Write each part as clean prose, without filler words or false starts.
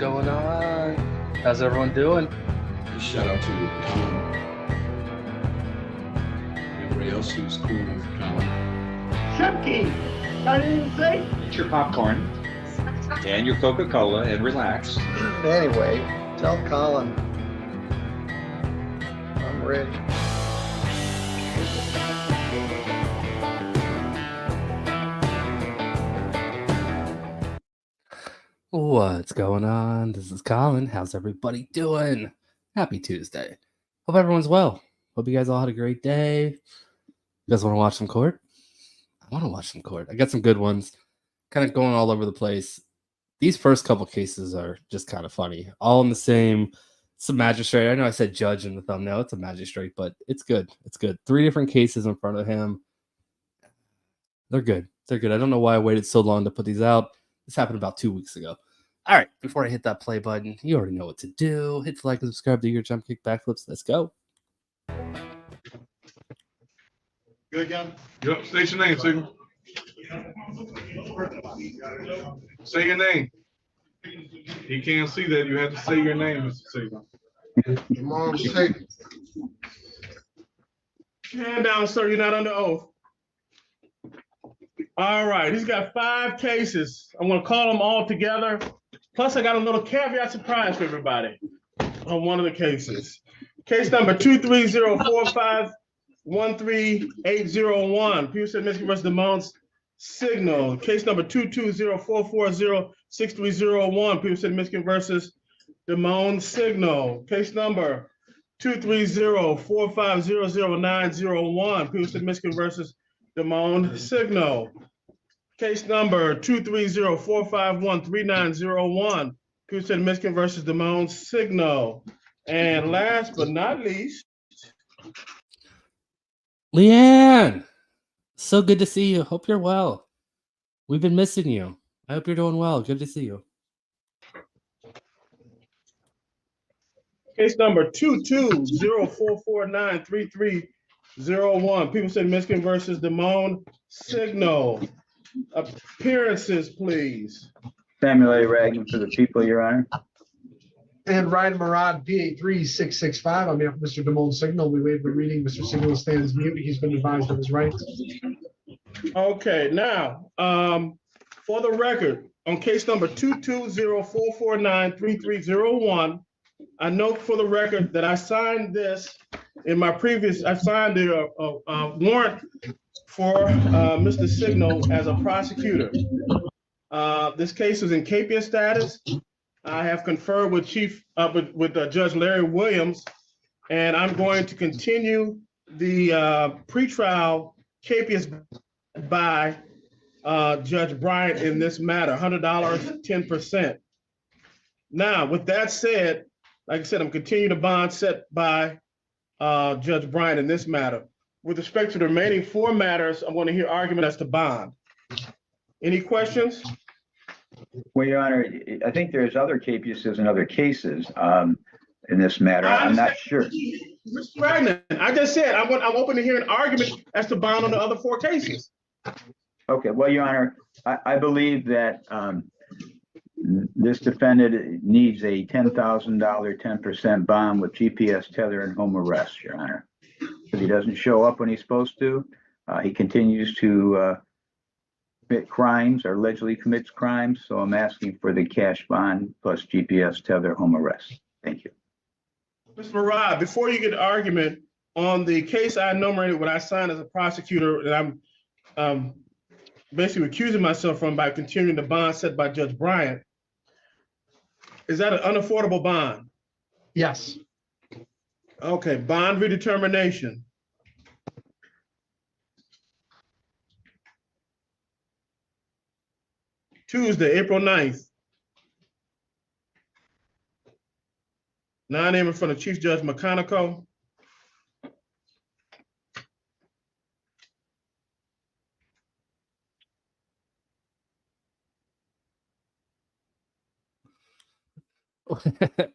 going on? How's everyone doing? Shout out to Colin. Everybody else who's cool with Colin. Chucky, I didn't say. Get your popcorn and your Coca-Cola and relax. Anyway, tell Colin I'm ready. What's going on? This is Colin. How's everybody doing? Happy Tuesday. Hope everyone's well. Hope you guys all had a great day. You guys want to watch some court? I want to watch some court. I got some good ones. Kind of going all over the place. These first couple cases are just kind of funny. All in the same. It's a magistrate. I know I said judge in the thumbnail. It's a magistrate, but it's good. It's good. 3 different cases in front of him. They're good. They're good. I don't know why I waited so long to put these out. This happened about 2 weeks ago. All right, before I hit that play button, you already know what to do. Hit the like and subscribe to your jump kick backflips. Let's go. Good, Gun? Yep, state your name, Signal. Say your name. He can't see that. You have to say your name, Mr. Signal. Come on, say. Hand down, sir. You're not under oath. All right. He's got 5 cases. I'm going to call them all together. Plus, I got a little caveat surprise for everybody on one of the cases. Case number 23045138001. Peterson, Michigan versus Demon's Signal. Case number 22044063001. Peterson, Michigan versus Demon's Signal. Case number 23045000901. Peterson, Michigan versus Demone Signal. Case number 23045139001. Peterson, Michigan versus Demone Signal. And last but not least, Leanne, so good to see you. Hope you're well. We've been missing you. I hope you're doing well. Good to see you. case number 22044933001. Peterson, Michigan versus Demone Signal. Appearances, please. Samuel A. Ragland for the people, Your Honor. And Ryan Murad, PA 3665. On behalf of Mr. Demone Signal, we waive the reading. Mr. Signal stands mute. He's been advised of his rights. Okay, now, for the record, on case number 22044933001, I note for the record that I signed this in my previous, I signed the warrant for Mr. Signal as a prosecutor. This case is in capias status. I have conferred with with Judge Larry Williams, and I'm going to continue the pretrial capias by Judge Bryant in this matter, $100, 10%. Now, with that said, like I said, I'm continuing the bond set by Judge Bryant in this matter. With respect to the remaining 4 matters, I'm going to hear argument as to bond. Any questions? Well, Your Honor, I think there's other capuses and other cases in this matter. I'm not sure. Mr. Ragland, I just said I'm open to hear an argument as to bond on the other 4 cases. Okay, well, Your Honor, I believe that this defendant needs a $10,000, 10% bond with GPS tether and home arrest, Your Honor. If he doesn't show up when he's supposed to, he continues to commit crimes or allegedly commits crimes. So I'm asking for the cash bond plus GPS tether home arrest. Thank you. Mr. Murad, before you get the argument on the case I enumerated when I signed as a prosecutor, and I'm basically recusing myself from by continuing the bond set by Judge Bryant, is that an unaffordable bond? Yes. Okay, bond redetermination. Tuesday, April 9th. 9 a.m. in front of Chief Judge McConaughey.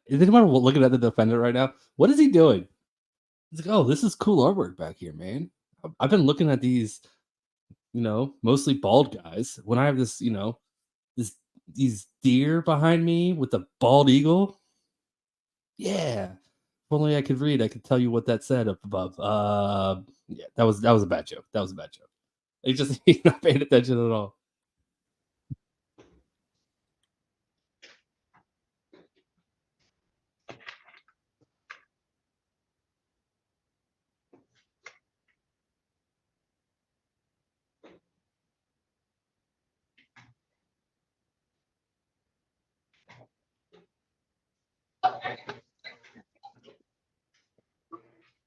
Is anyone looking at the defendant right now? What is he doing? He's like, oh, this is cool artwork back here, man. I've been looking at these, mostly bald guys. When I have this, this these deer behind me with a bald eagle. Yeah. If only I could read, I could tell you what that said up above. Yeah, that was a bad joke. That was a bad joke. He's not paying attention at all.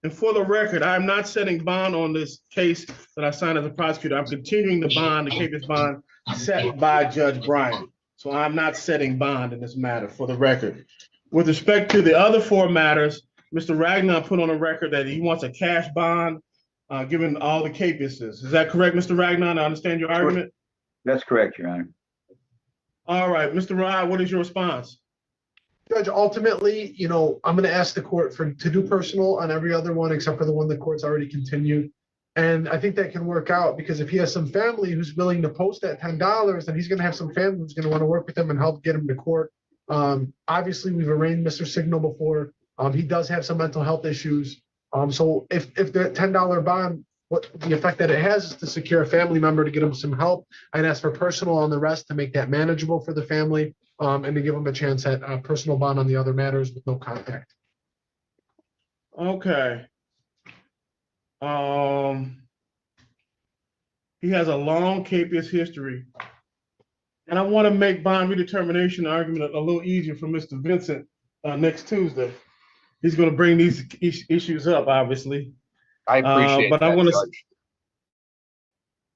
And for the record, I'm not setting bond on this case that I signed as a prosecutor. I'm continuing the bond, the capious bond set by Judge Bryant. So I'm not setting bond in this matter, for the record. With respect to the other 4 matters, Mr. Ragnar put on a record that he wants a cash bond, given all the capiouses. Is that correct, Mr. Ragnar? I understand your argument? That's correct, Your Honor. All right, Mr. Rye, what is your response? Judge, ultimately, I'm going to ask the court to do personal on every other one except for the one the court's already continued. And I think that can work out because if he has some family who's willing to post that $10, then he's going to have some family who's going to want to work with him and help get him to court. Obviously, we've arraigned Mr. Signal before. He does have some mental health issues. So if the $10 bond, what the effect that it has is to secure a family member to get him some help. I'd ask for personal on the rest to make that manageable for the family. And to give him a chance at personal bond on the other matters with no contact. Okay. He has a long capious history. And I want to make bond redetermination argument a little easier for Mr. Vincent next Tuesday. He's going to bring these issues up, obviously. I appreciate but that, I want Judge.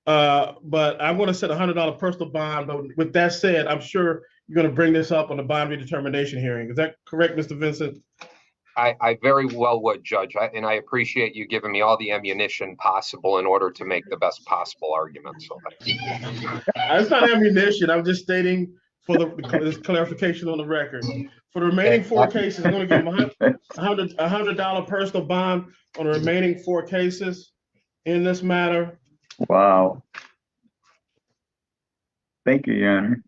but I want to set a $100 personal bond. But with that said, I'm sure you're going to bring this up on the bond redetermination hearing. Is that correct, Mr. Vincent? I very well would, Judge, and I appreciate you giving me all the ammunition possible in order to make the best possible argument. So it's not ammunition. I'm just stating for this clarification on the record. For the remaining 4 cases, I'm going to give him a $100 personal bond on the remaining 4 cases in this matter. Wow. Thank you, Your Honor.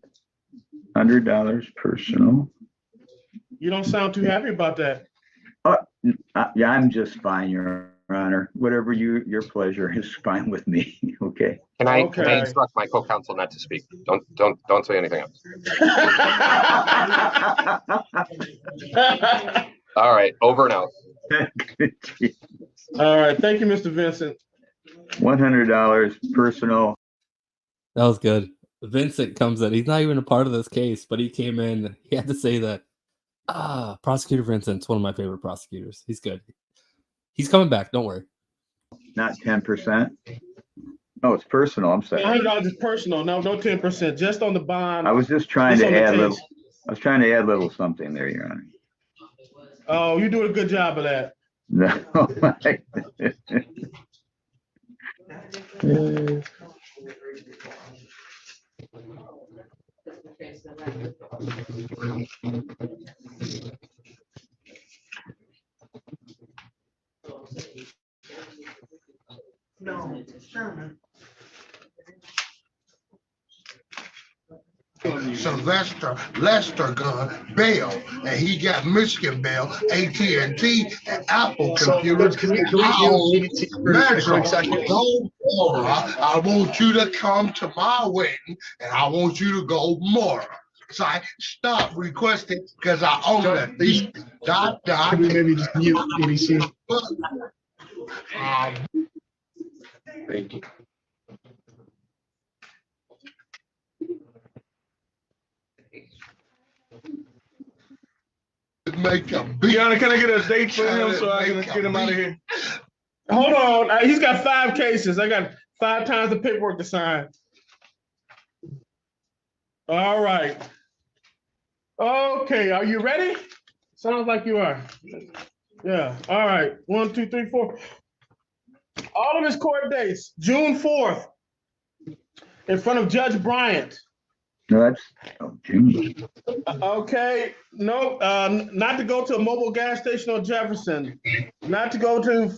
$100 personal. You don't sound too happy about that. Yeah, I'm just fine, Your Honor. Whatever your pleasure is fine with me. Okay. Can I instruct my co-counsel not to speak? Don't say anything else. All right, over and out. All right, thank you, Mr. Vincent. $100 personal. That was good. Vincent comes in. He's not even a part of this case, but he came in. He had to say that. Prosecutor Vincent's one of my favorite prosecutors. He's good. He's coming back. Don't worry. Not 10%. Oh, it's personal. I'm sorry. $100 is personal. No 10%. Just on the bond. I was just trying to add a little. I was trying to add a little something there, Your Honor. Oh, you're doing a good job of that. No. No, Sherman. Lester gun bail, and he got Michigan bail, AT&T, and Apple computers. Can we I want you to come to my wedding, and I want you to go more. So I stop requesting because I own that. These dot. Can we maybe just mute ABC? Thank you. Make a big. Yana, can I get a date for him so I can get him out of here? Hold on. He's got 5 cases. I got 5 times the paperwork to sign. All right. Okay, are you ready? Sounds like you are. Yeah. All right. 1, 2, 3, 4. All of his court dates. June 4th. In front of Judge Bryant. No, that's June. Okay. No, not to go to a mobile gas station on Jefferson. Not to go to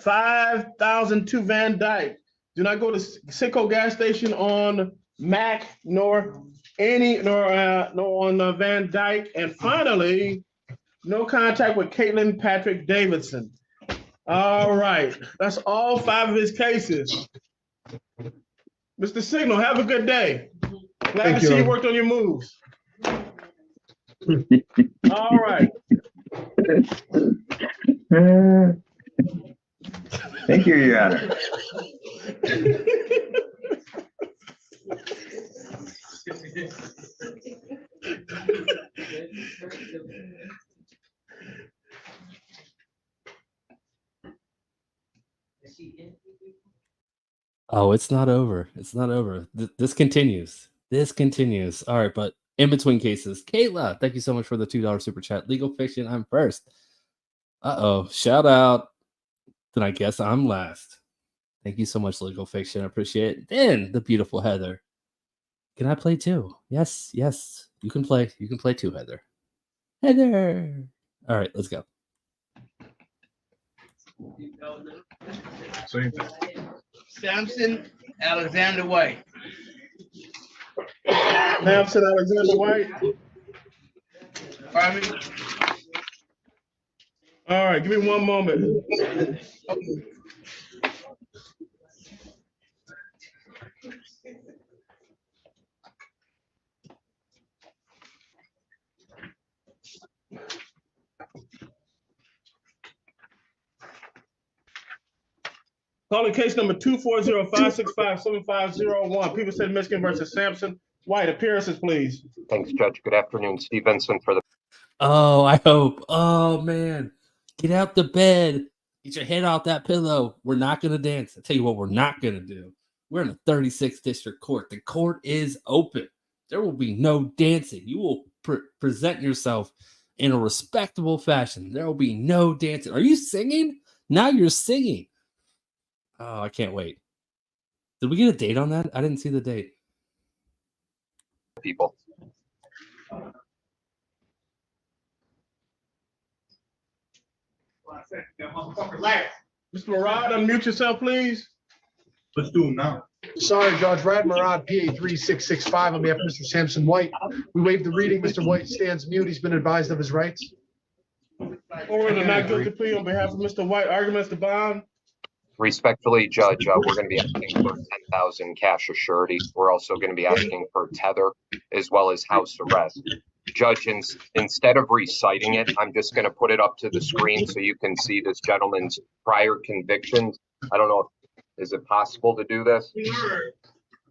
5002 Van Dyke. Do not go to Sicko gas station on Mack, nor on Van Dyke. And finally, no contact with Caitlin Patrick Davidson. All right, that's all 5 of his cases. Mr. Signal, have a good day. Glad to see you worked on your moves. All right. Thank you, Your Honor. Oh, it's not over. It's not over. This continues. This continues. All right, but in between cases, Kayla, thank you so much for the $2 super chat. Legal Fiction, I'm first. Uh-oh, shout out. Then I guess I'm last. Thank you so much, Legal Fiction. I appreciate it. Then the beautiful Heather. Can I play too? Yes, yes. You can play. You can play too, Heather. Heather. All right, let's go. Same thing. Samson Alexander White. Samson Alexander White. Pardon me? All right, give me one moment. Calling case number 240-565-7501. People said Michigan versus Sampson White. Appearances, please. Thanks, Judge. Good afternoon. Steve Vincent for the. Oh, I hope. Oh, man. Get out the bed. Get your head off that pillow. We're not going to dance. I tell you what, we're not going to do. We're in a 36th district court. The court is open. There will be no dancing. You will present yourself in a respectable fashion. There will be no dancing. Are you singing? Now you're singing. Oh, I can't wait. Did we get a date on that? I didn't see the date. People. Mr. Murad, unmute yourself, please. Let's do it now. Sorry, Judge. Rad Murad, PA 3665 on behalf of Mr. Samson White. We waive the reading. Mr. White stands mute. He's been advised of his rights. Over the not guilty plea on behalf of Mr. White. Arguments to bond. Respectfully, Judge, we're going to be asking for 10,000 cash or surety. We're also going to be asking for tether as well as house arrest. Judge, instead of reciting it, I'm just going to put it up to the screen so you can see this gentleman's prior convictions. I don't know, is it possible to do this?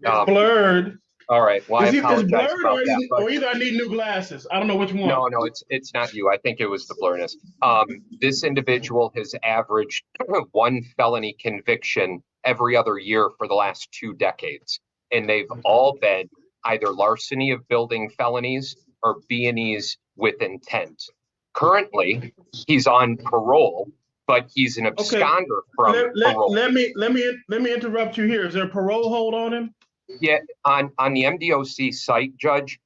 Blurred. All right. Well, I apologize blurred about that. Or either I need new glasses. I don't know which one. No, it's not you. I think it was the blurriness. This individual has averaged 1 felony conviction every other year for the last 2 decades. And they've all been either larceny of building felonies or B&Es with intent. Currently, he's on parole, but he's an absconder from parole. Let me interrupt you here. Is there a parole hold on him? Yeah, on the MDOC site, Judge,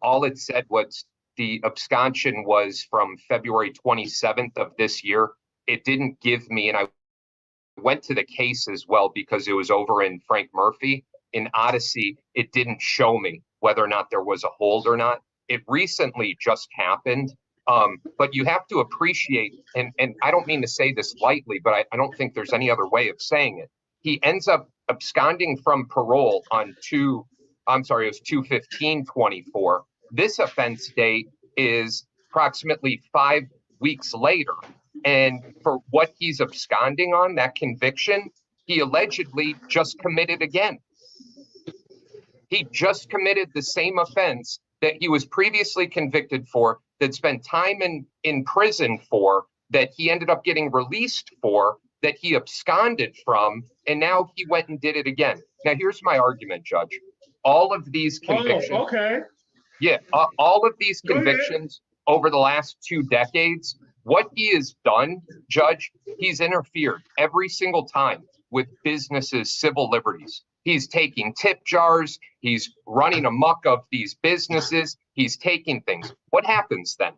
all it said was the absconsion was from February 27th of this year. It didn't give me, and I went to the case as well because it was over in Frank Murphy. In Odyssey, it didn't show me whether or not there was a hold or not. It recently just happened. But you have to appreciate, and I don't mean to say this lightly, but I don't think there's any other way of saying it. He ends up absconding from parole on it was 2/15/24. This offense date is approximately 5 weeks later. And for what he's absconding on, that conviction, he allegedly just committed again. He just committed the same offense that he was previously convicted for, that spent time in prison for, that he ended up getting released for, that he absconded from, and now he went and did it again. Now, here's my argument, Judge. All of these convictions. Oh, okay. Yeah, all of these convictions over the last 2 decades, what he has done, Judge, he's interfered every single time with businesses' civil liberties. He's taking tip jars. He's running amok of these businesses. He's taking things. What happens then?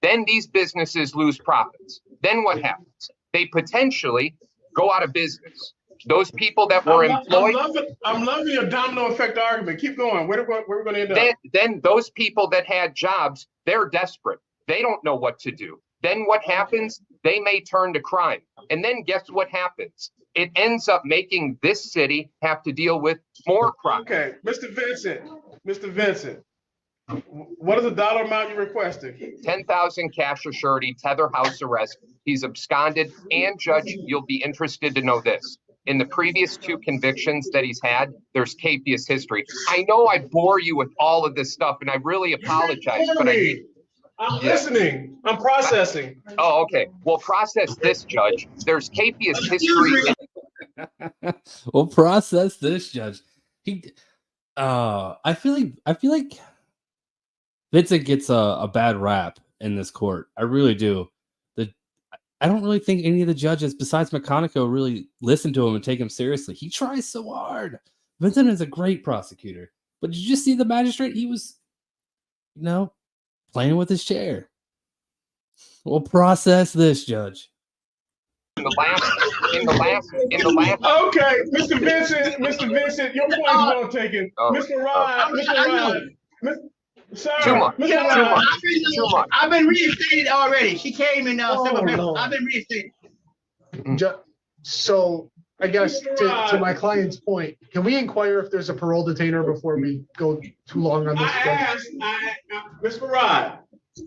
Then these businesses lose profits. Then what happens? They potentially go out of business. Those people that were employed. I'm loving your domino effect argument. Keep going. Where are we going to end up? Then those people that had jobs, they're desperate. They don't know what to do. Then what happens? They may turn to crime. And then guess what happens? It ends up making this city have to deal with more crime. Okay, Mr. Vincent, what is the dollar amount you're requesting? 10,000 cash or surety, tether, house arrest. He's absconded. And Judge, you'll be interested to know this. In the previous 2 convictions that he's had, there's capious history. I know I bore you with all of this stuff, and I really apologize, but I'm listening. I'm processing. Oh, okay. Well, process this, Judge. There's capious history. We'll process this, Judge. I feel like Vincent gets a bad rap in this court. I really do. I don't really think any of the judges, besides McConaughey, really listen to him and take him seriously. He tries so hard. Vincent is a great prosecutor. But did you see the magistrate? He was, playing with his chair. We'll process this, Judge. In the last. Okay, Mr. Vincent, your point is well taken. Mr. Rod. Sir, Too much. I've been reinstated already. She came in September. I've been reinstated. So I guess to my client's point, can we inquire if there's a parole detainer before we go too long on this? Mr. Rod,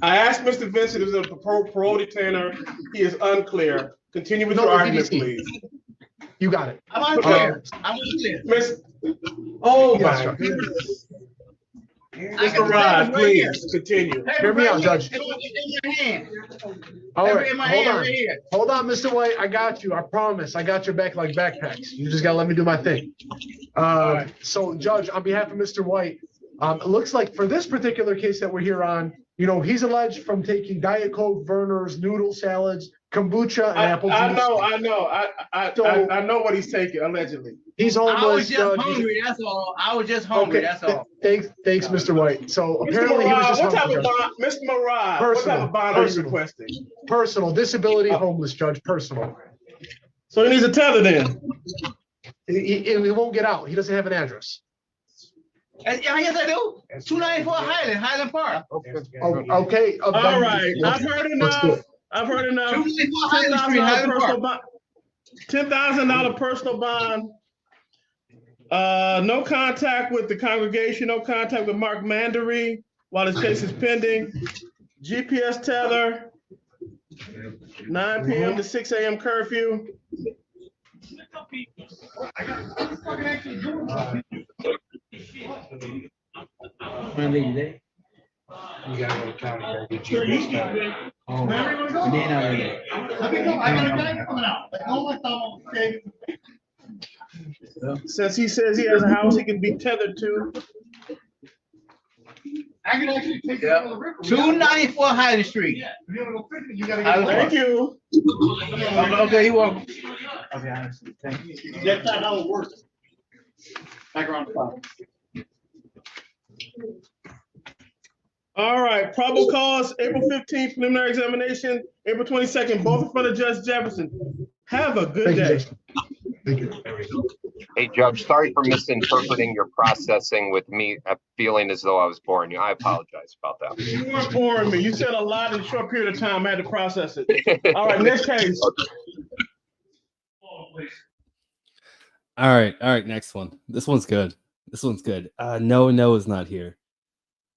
I asked Mr. Vincent if there's a parole detainer. He is unclear. Continue with your argument, please. You got it. I'm unclear. Oh my goodness. Mr. Rod, please continue. Hear me out, Judge. All right, hold on, Mr. White. I got you. I promise. I got your back like backpacks. You just gotta let me do my thing. So, Judge, on behalf of Mr. White, it looks like for this particular case that we're here on, he's alleged from taking Diet Coke, Vernors, noodle salads, kombucha, and apple juice. I know what he's taking, allegedly. He's homeless. I was just hungry, that's all. That's all. Thanks, Mr. White. So apparently he was just hungry. Mr. Murad, what type of bond are you requesting? Personal, disability, homeless, Judge, personal. So he needs a tether then? He won't get out. He doesn't have an address. Yes, I do. 294 Highland Park. Okay. All right. I've heard enough. $10,000 personal bond. No contact with the congregation. No contact with Mark Mandery while his case is pending. GPS tether. 9 p.m. to 6 a.m. curfew. Monday. You gotta go to county. Get your Since he says he has a house he can be tethered to. I can actually take it on the river. 294 Highland Street. Thank you. Okay, you're welcome. Okay, thank you. That's not how it works. Background five. All right, probable cause, April 15th, preliminary examination, April 22nd, both in front of Judge Jefferson. Have a good day. Thank you. Hey, Judge, sorry for misinterpreting your processing with me feeling as though I was boring you. I apologize about that. You weren't boring me. You said a lot in a short period of time. I had to process it. All right, next case. All right, next one. This one's good. No is not here.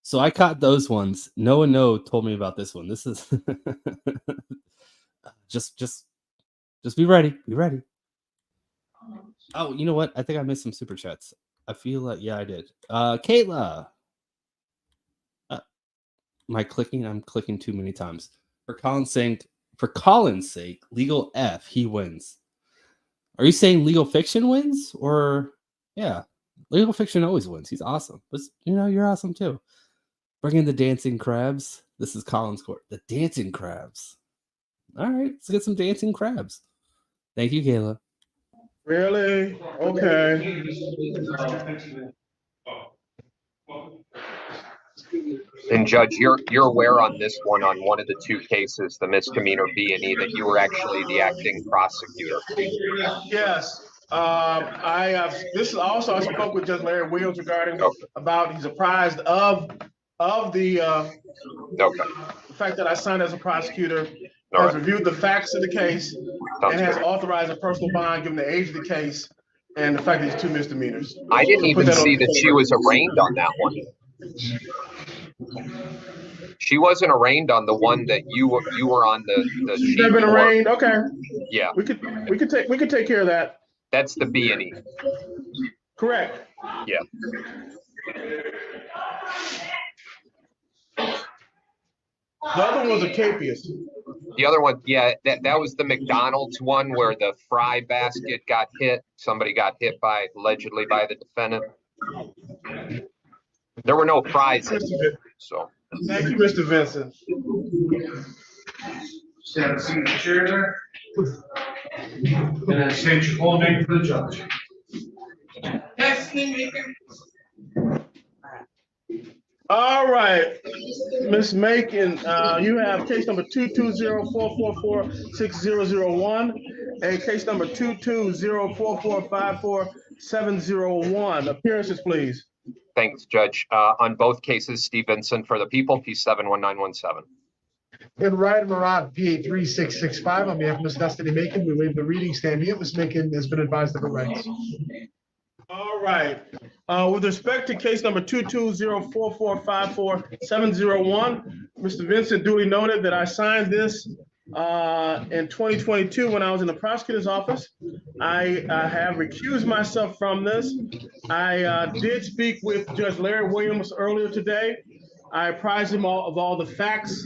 So I caught those ones. No told me about this one. This is just be ready. Be ready. Oh, you know what? I think I missed some super chats. I feel like I did. Kayla. I'm clicking too many times. For Colin's sake, legal F, he wins. Are you saying legal fiction wins? Or legal fiction always wins. He's awesome. But you're awesome too. Bring in the dancing crabs. This is Colin's court. The dancing crabs. All right, let's get some dancing crabs. Thank you, Kayla. Really? Okay. And Judge, you're aware on this one, on one of the two cases, the misdemeanor B&E, that you were actually the acting prosecutor. Yes. I spoke with Judge Larry Williams regarding he's apprised of the fact that I signed as a prosecutor, has reviewed the facts of the case, and has authorized a personal bond given the age of the case and the fact that it's 2 misdemeanors. I didn't even see that she was arraigned on that one. She wasn't arraigned on the one that you were on the She's never been arraigned. Okay. Yeah. We could take care of that. That's the B&E. Correct. Yeah. The other one was a capious. The other one, yeah, that was the McDonald's one where the fry basket got hit. Somebody got hit allegedly by the defendant. There were no fries in it, so. Thank you, Mr. Vincent. Stand and see the chair there. And then state your full name for the judge. All right, Ms. Macon, you have case number 220-444-6001 and case number 220-4454701. Appearances, please. Thanks, Judge. On both cases, Steve Vincent for the people, P71917. And Ryan Marad, PA 3665, on behalf of Ms. Destiny Macon, we waive the reading standing. Ms. Macon has been advised of her rights. All right. With respect to case number 220-4454701, Mr. Vincent duly noted that I signed this in 2022 when I was in the prosecutor's office. I have recused myself from this. I did speak with Judge Larry Williams earlier today. I apprised him of all the facts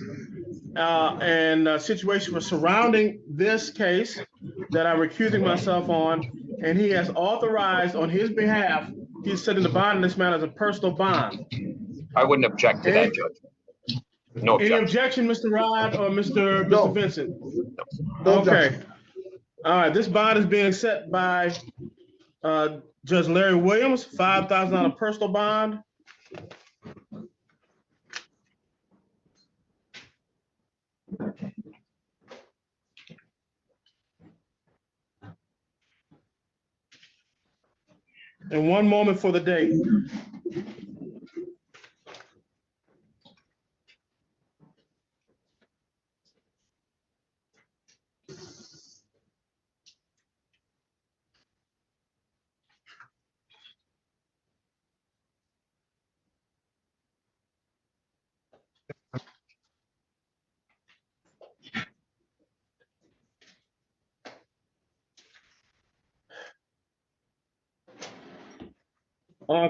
and situations surrounding this case that I'm recusing myself on, and he has authorized on his behalf, he's setting the bond in this matter as a personal bond. I wouldn't object to that, Judge. No Any objection, Mr. Rod or Mr. Vincent? No okay. objection. All right, this bond is being set by Judge Larry Williams, $5,000 personal bond. And one moment for the date.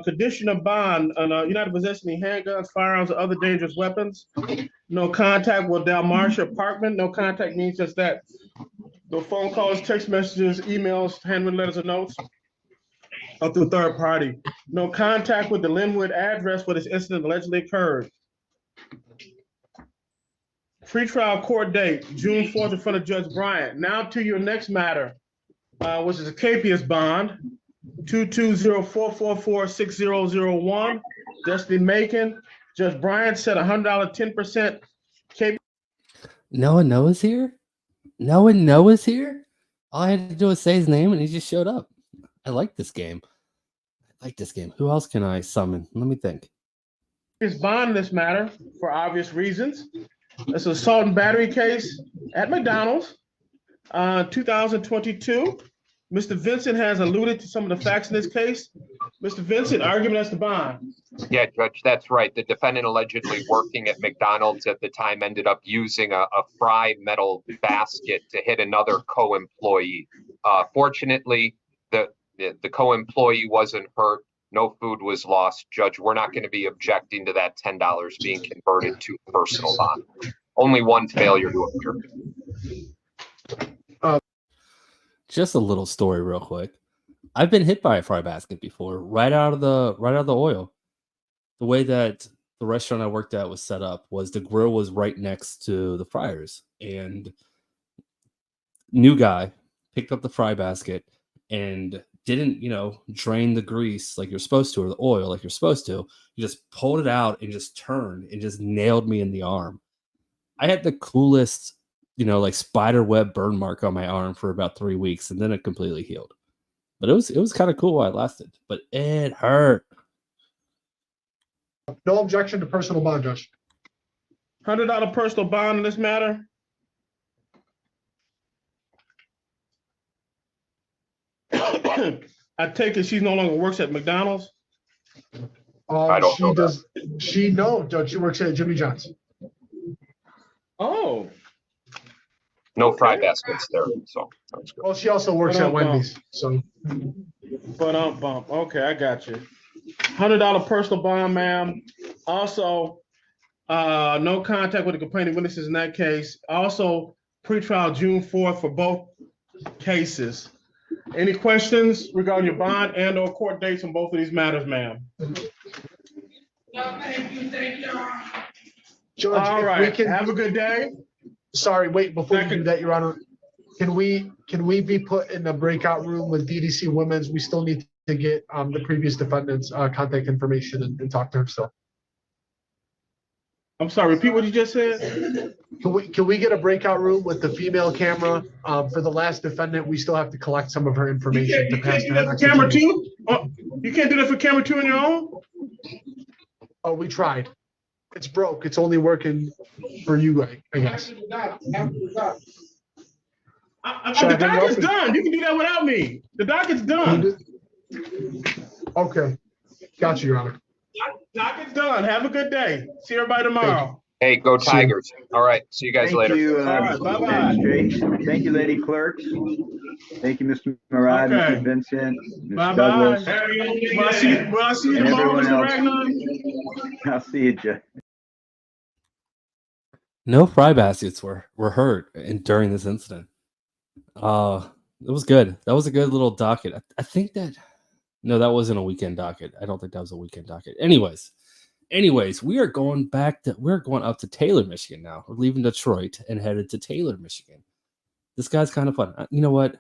Condition of bond, you're not possessing any handguns, firearms, or other dangerous weapons. No contact with Dalmartia Parkman. No contact means just that. No phone calls, text messages, emails, handwritten letters, or notes, or through third party. No contact with the Linwood address where this incident allegedly occurred. Pretrial court date, June 4th in front of Judge Bryant. Now to your next matter, which is a capious bond. 220-444-6001. Destiny Macon. Judge Bryant said $100 10% capious. Noah Noah's here? Noah Noah's here? All I had to do was say his name and he just showed up. I like this game. Who else can I summon? Let me think. His bond in this matter for obvious reasons. It's an assault and battery case at McDonald's, 2022. Mr. Vincent has alluded to some of the facts in this case. Mr. Vincent, argument as to bond. Yeah, Judge, that's right. The defendant allegedly working at McDonald's at the time ended up using a fry metal basket to hit another co-employee. Fortunately, the co-employee wasn't hurt. No food was lost. Judge, we're not going to be objecting to that $10 being converted to personal bond. Only one failure to appear. Just a little story real quick. I've been hit by a fry basket before, right out of the oil. The way that the restaurant I worked at was set up was the grill was right next to the fryers, and new guy picked up the fry basket and didn't, drain the grease like you're supposed to, or the oil like you're supposed to. He just pulled it out and just turned and just nailed me in the arm. I had the coolest, like spider web burn mark on my arm for about 3 weeks, and then it completely healed. But it was kind of cool while it lasted. But it hurt. No objection to personal bond, Judge. $100 personal bond in this matter. I take it she no longer works at McDonald's. I don't know that. Judge, she works at Jimmy John's. Oh, No fry baskets there, so that's good. Well, she also works at Wendy's, so. bump. Okay, I got you. $100 personal bond, ma'am. Also, no contact with the complaining witnesses in that case. Also, pretrial June 4th for both cases. Any questions regarding your bond and or court dates on both of these matters, ma'am? Judge, All if right, we can have a good day. Sorry, wait, before you do that, Your Honor, can we be put in a breakout room with DDC Women's? We still need to get the previous defendant's contact information and talk to her still. I'm sorry, repeat what you just said. Can we get a breakout room with the female camera? For the last defendant, we still have to collect some of her information to pass to her next Camera attorney. 2? Oh, you can't do that for camera 2 on your own? Oh, we tried. It's broke. It's only working for you, I guess. The docket's done. You can do that without me. The docket's done. Okay. Got you, Your Honor. Docket's done. Have a good day. See everybody tomorrow. Hey, go Tigers. All right. See you guys later. Thank you, All right, bye-bye. Magistrate. Thank you, Lady Clerk. Thank you, Mr. Murad, Okay. Mr. Vincent, Ms. Bye-bye. Douglas, Will I see you and tomorrow, everyone Mr. else. Ragnar? I'll see you, Judge. No fry baskets were hurt during this incident. It was good. That was a good little docket. I think that no, that wasn't a weekend docket. I don't think that was a weekend docket. Anyways, we're going up to Taylor, Michigan now. We're leaving Detroit and headed to Taylor, Michigan. This guy's kind of fun. You know what?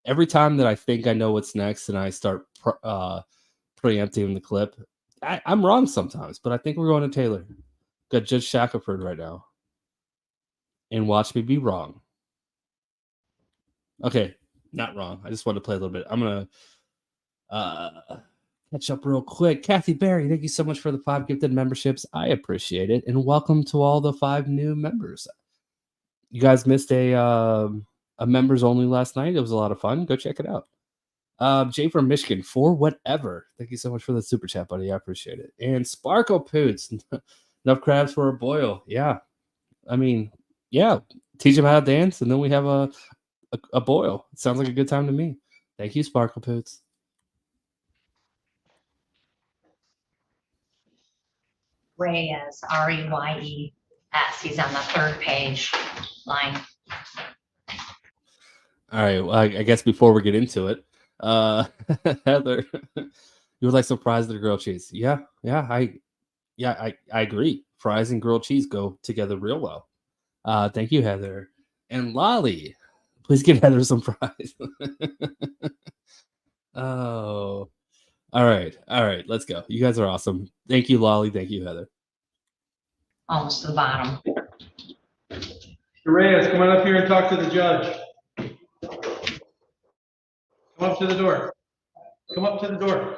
Every time that I think I know what's next and I start preempting the clip, I'm wrong sometimes, but I think we're going to Taylor. Got Judge Shackelford right now. And watch me be wrong. Okay, not wrong. I just wanted to play a little bit. I'm going to catch up real quick. Kathy Berry, thank you so much for the 5 gifted memberships. I appreciate it. And welcome to all the 5 new members. You guys missed a members only last night. It was a lot of fun. Go check it out. Jay from Michigan, for whatever. Thank you so much for the super chat, buddy. I appreciate it. And Sparkle Poots, enough crabs for a boil. Yeah. I mean, yeah. Teach them how to dance, and then we have a boil. It sounds like a good time to me. Thank you, Sparkle Poots. Reyes, Reyes. He's on the 3rd page line. All right. Well, I guess before we get into it, Heather, you would like some fries and grilled cheese? Yeah. I agree. Fries and grilled cheese go together real well. Thank you, Heather. And Lolly, please get Heather some fries. Oh. All right. Let's go. You guys are awesome. Thank you, Lolly. Thank you, Heather. Almost to the bottom. Reyes, come on up here and talk to the judge. Come up to the door. Come up to the door.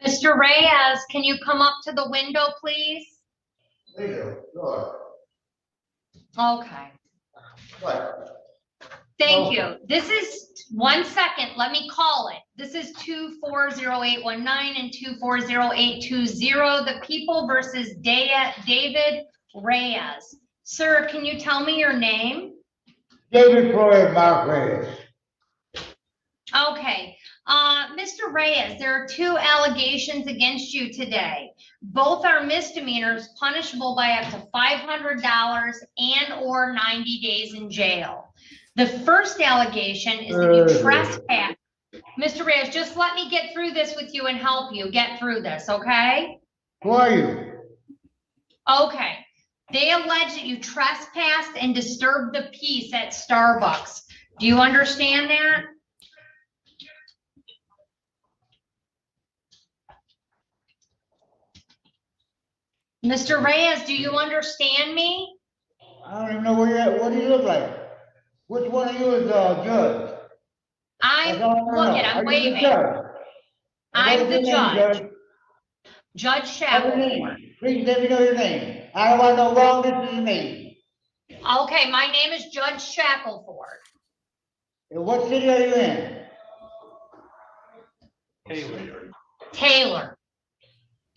Mr. Reyes, can you come up to the window, please? Okay. Thank you. This is 1 second. Let me call it. This is 240-819 and 240-820. The people versus David Reyes. Sir, can you tell me your name? David Floyd Mark Reyes. Okay. Mr. Reyes, there are 2 allegations against you today. Both are misdemeanors punishable by up to $500 and or 90 days in jail. The first allegation is that you trespass. Mr. Reyes, just let me get through this with you and help you get through this, okay? Who are you? Okay. They allege that you trespassed and disturbed the peace at Starbucks. Do you understand that? Mr. Reyes, do you understand me? I don't even know where you're at. What do you look like? Which one of you is judge? I'm, That's all I wanna look know. it, I'm Are you the waving. judge? I'm What the is your name, judge. Judge What's your Shackelford. name? Please let me know your name. I don't want no wrong information. Okay, my name is Judge Shackelford. And what city are you in? Taylor.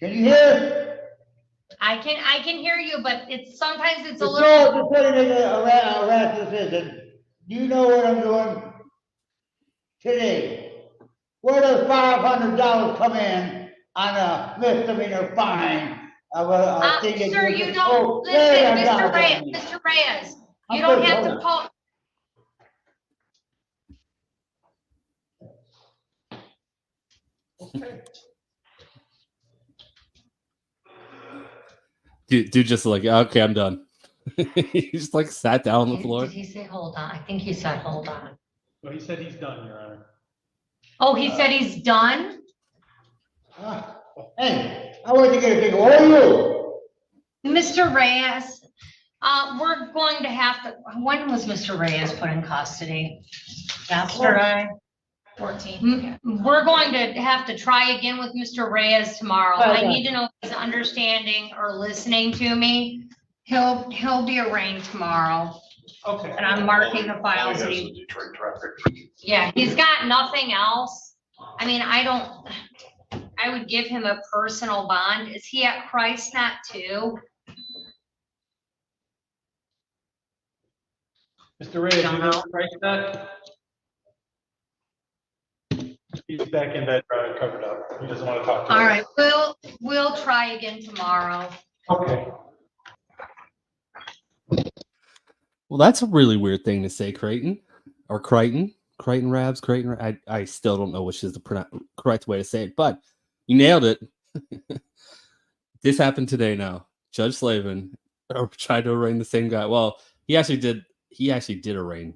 Can you hear? I can hear you, but sometimes it's a The little. judge is putting a rational decision. You know what I'm doing today. Where does $500 come in on a misdemeanor fine of a thing that Sir, you you just don't, listen, Mr. Reyes, Mr. Reyes, you don't have to call. Dude just like, okay, I'm done. He just like sat down on the floor. Did he say hold on? I think he said hold on. Well, he said he's done, Your Honor. Oh, he said he's done? Hey, I want to get a big, what are you? Mr. Reyes, we're going to have to, when was Mr. Reyes put in custody? Yesterday? 14. We're going to have to try again with Mr. Reyes tomorrow. I need to know if he's understanding or listening to me. He'll be arraigned tomorrow. Okay. And I'm marking the files. Yeah, he's got nothing else. I mean, I would give him a personal bond. Is he at Christ Not too? Mr. Reyes, you know Christ Not? He's back in bed, covered up. He doesn't want to talk to us. All right, we'll try again tomorrow. Okay. Well, that's a really weird thing to say, Creighton. Or Crichton. Crichton Rabs, Creighton. I still don't know which is the correct way to say it, but you nailed it. This happened today now. Judge Slavin tried to arraign the same guy. Well, he actually did arraign.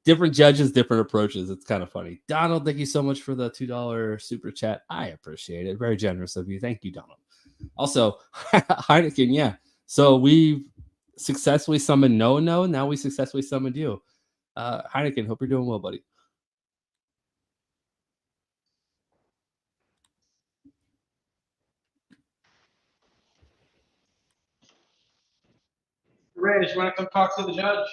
Different judges, different approaches. It's kind of funny. Donald, thank you so much for the $2 super chat. I appreciate it. Very generous of you. Thank you, Donald. Also, Heineken, yeah. So we've successfully summoned No. Now we successfully summoned you. Heineken, hope you're doing well, buddy. Reyes, you want to come talk to the judge?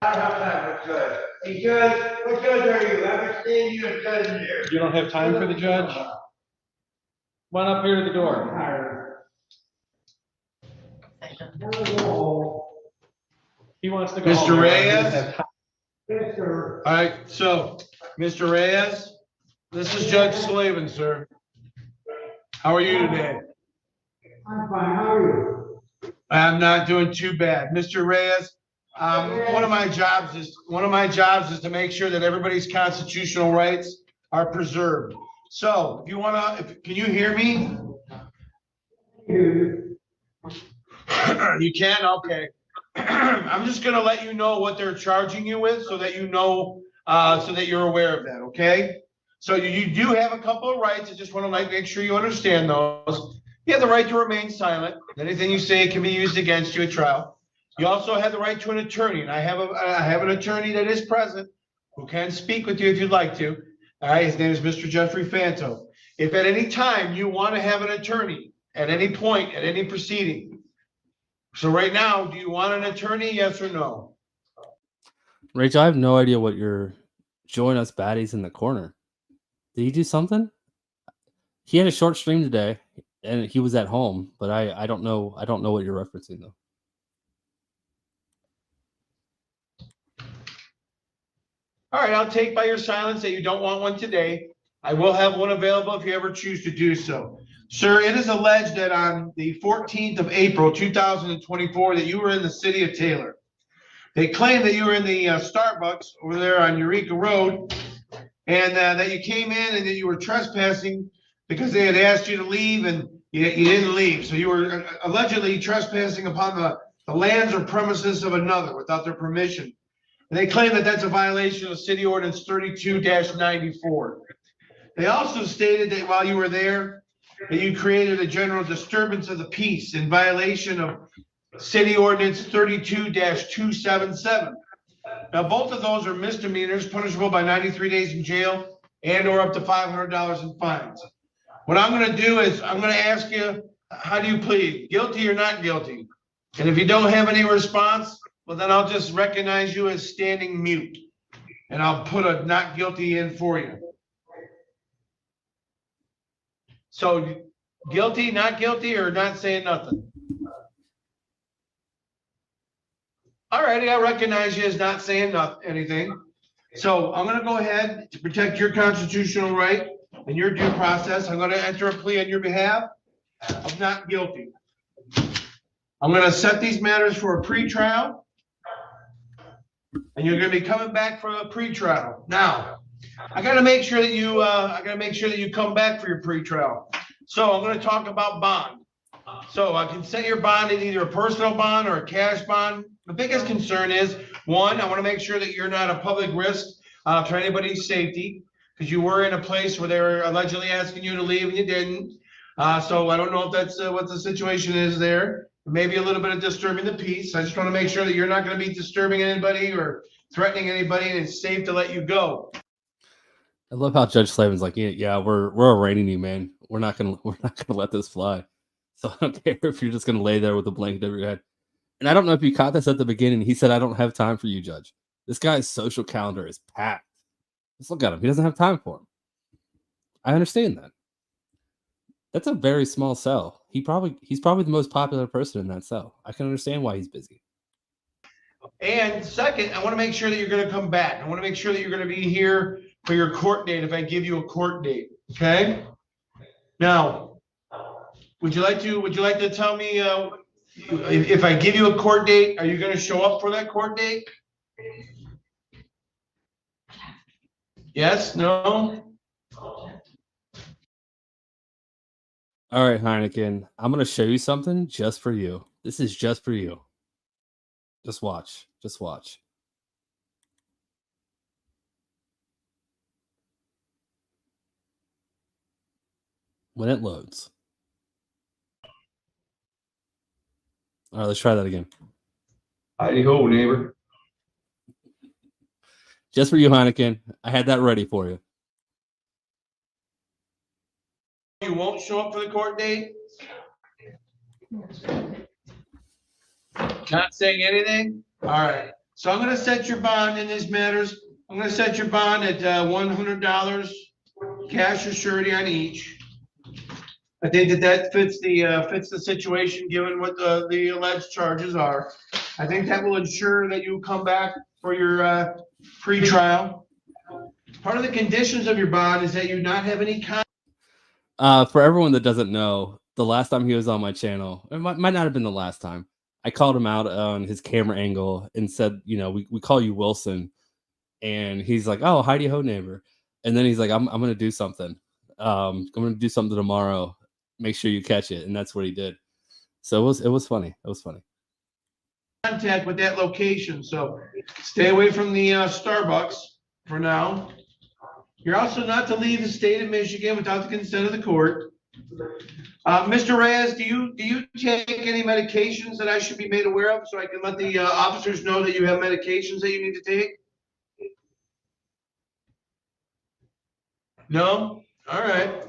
I don't have time for judge. Hey, Judge, what judge are you? I haven't seen you in 7 years. You don't have time for the judge? Come on up here to the door. He wants to go. Mr. Reyes? Yes, sir. All right, so, Mr. Reyes, this is Judge Slavin, sir. How are you today? I'm fine. How are you? I'm not doing too bad. Mr. Reyes, one of my jobs is to make sure that everybody's constitutional rights are preserved. So, if you can you hear me? You can? Okay. I'm just gonna let you know what they're charging you with so that you know, so that you're aware of that, okay? So you do have a couple of rights. I just want to make sure you understand those. You have the right to remain silent. Anything you say can be used against you at trial. You also have the right to an attorney, and I have an attorney that is present who can speak with you if you'd like to. All right, his name is Mr. Jeffrey Fanto. If at any time you want to have an attorney, at any point, at any proceeding. So right now, do you want an attorney, yes or no? Rachel, I have no idea what your join us baddies in the corner. Did he do something? He had a short stream today, and he was at home, but I don't know. I don't know what you're referencing though. All right, I'll take by your silence that you don't want one today. I will have one available if you ever choose to do so. Sir, it is alleged that on the 14th of April, 2024, that you were in the city of Taylor. They claim that you were in the Starbucks over there on Eureka Road, and that you came in and that you were trespassing because they had asked you to leave and you didn't leave. So you were allegedly trespassing upon the lands or premises of another without their permission. And they claim that that's a violation of City Ordinance 32-94. They also stated that while you were there, that you created a general disturbance of the peace in violation of City Ordinance 32-277. Now, both of those are misdemeanors punishable by 93 days in jail and or up to $500 in fines. What I'm going to do is I'm going to ask you, how do you plead? Guilty or not guilty? And if you don't have any response, well, then I'll just recognize you as standing mute. And I'll put a not guilty in for you. So guilty, not guilty, or not saying nothing? All righty, I recognize you as not saying anything. So I'm going to go ahead to protect your constitutional right and your due process. I'm going to enter a plea on your behalf of not guilty. I'm going to set these matters for a pretrial, and you're going to be coming back for a pretrial. Now, I got to make sure that you come back for your pretrial. So I'm going to talk about bond. So I can set your bond in either a personal bond or a cash bond. The biggest concern is, one, I want to make sure that you're not a public risk to anybody's safety, because you were in a place where they were allegedly asking you to leave and you didn't. So I don't know if that's what the situation is there. Maybe a little bit of disturbing the peace. I just want to make sure that you're not going to be disturbing anybody or threatening anybody, and it's safe to let you go. I love how Judge Slavin's like, yeah, we're arraigning you, man. We're not gonna let this fly. So I don't care if you're just gonna lay there with a blanket over your head. And I don't know if you caught this at the beginning. He said, "I don't have time for you, Judge." This guy's social calendar is packed. Just look at him. He doesn't have time for him. I understand that. That's a very small cell. He's probably the most popular person in that cell. I can understand why he's busy. And second, I want to make sure that you're going to come back. I want to make sure that you're going to be here for your court date if I give you a court date. Okay? Now, would you like to tell me if I give you a court date, are you going to show up for that court date? Yes? No? All right, Heineken. I'm going to show you something just for you. This is just for you. Just watch. Just watch. When it loads. All right, let's try that again. Howdy ho, neighbor. Just for you, Heineken. I had that ready for you. You won't show up for the court date? Not saying anything? All right. So I'm going to set your bond in these matters. I'm going to set your bond at $100 cash or surety on each. I think that fits the situation given what the alleged charges are. I think that will ensure that you come back for your pre-trial. Part of the conditions of your bond is that you not have any For everyone that doesn't know, the last time he was on my channel, it might not have been the last time, I called him out on his camera angle and said, we call you Wilson. And he's like, oh, howdy ho, neighbor. And then he's like, I'm going to do something. I'm going to do something tomorrow. Make sure you catch it. And that's what he did. So it was funny. It was funny. Contact with that location. So stay away from the Starbucks for now. You're also not to leave the state of Michigan without the consent of the court. Mr. Reyes, do you take any medications that I should be made aware of so I can let the officers know that you have medications that you need to take? No? All right.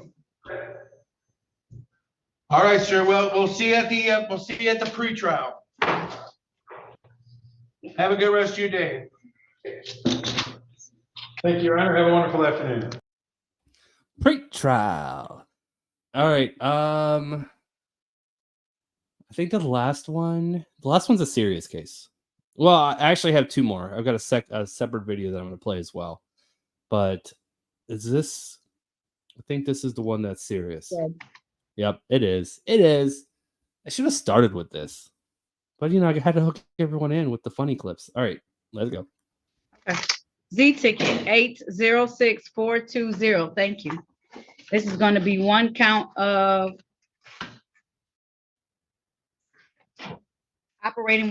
All right, sir. Well, we'll see you at the pretrial. Have a good rest of your day. Thank you, Your Honor. Have a wonderful afternoon. Pre-trial. All right. I think the last one's a serious case. Well, I actually have two more. I've got a separate video that I'm going to play as well. But I think this is the one that's serious. Yeah. Yep, it is. It is. I should have started with this. But, I had to hook everyone in with the funny clips. All right, let's go. Okay. Z-Ticket 806420. Thank you. This is going to be one count of operating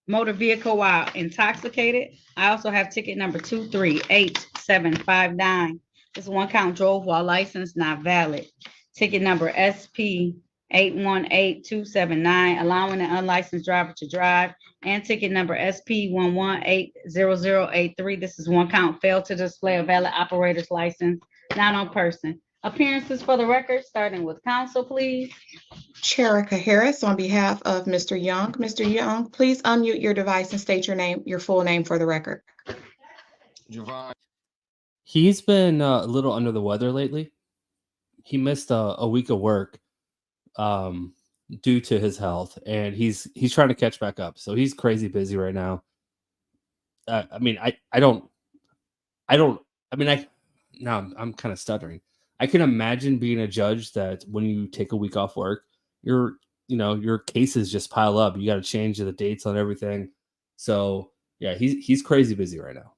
motor vehicle while intoxicated. I also have ticket number 238759. This one count drove while license not valid. ticket number SP 818279, allowing an unlicensed driver to drive, and ticket number SP 1180083. This is one count, failed to display a valid operator's license, not on person. Appearances for the record, starting with counsel, please. Sherika Harris on behalf of Mr. Young. Mr. Young, please unmute your device and state your name, your full name for the record. He's been a little under the weather lately. He missed a week of work due to his health, and he's trying to catch back up. So he's crazy busy right now. I'm kind of stuttering. I can imagine being a judge that when you take a week off work, your cases just pile up. You got to change the dates on everything. So yeah, he's crazy busy right now.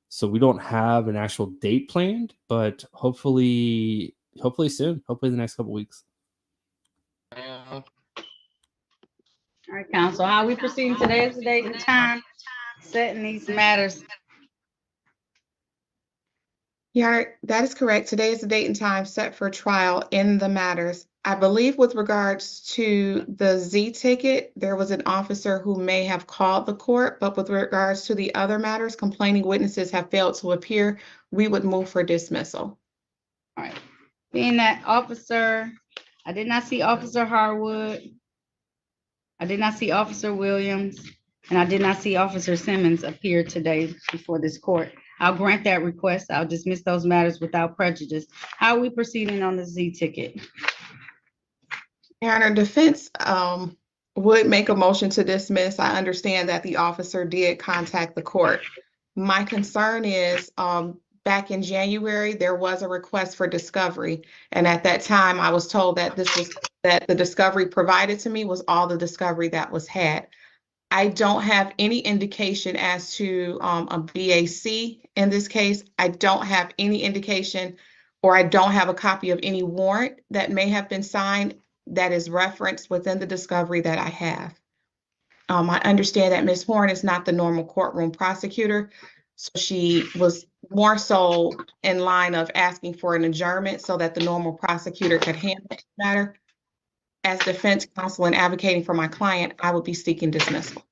So we don't have an actual date planned, but hopefully soon. Hopefully the next couple weeks. All right, counsel, how are we proceeding today? Is the date and time setting these matters? Your Honor, that is correct. Today is the date and time set for trial in the matters. I believe with regards to the Z ticket, there was an officer who may have called the court, but with regards to the other matters, complaining witnesses have failed to appear. We would move for dismissal. All right, being that officer, I did not see Officer Harwood. I did not see Officer Williams, and I did not see Officer Simmons appear today before this court. I'll grant that request. I'll dismiss those matters without prejudice. How are we proceeding on the Z ticket? Your Honor, defense would make a motion to dismiss. I understand that the officer did contact the court. My concern is back in January, there was a request for discovery. And at that time, I was told that that the discovery provided to me was all the discovery that was had. I don't have any indication as to a BAC in this case. I don't have any indication, or I don't have a copy of any warrant that may have been signed that is referenced within the discovery that I have. I understand that Ms. Horn is not the normal courtroom prosecutor, so she was more so in line of asking for an adjournment so that the normal prosecutor could handle the matter. As defense counsel and advocating for my client, I would be seeking dismissal.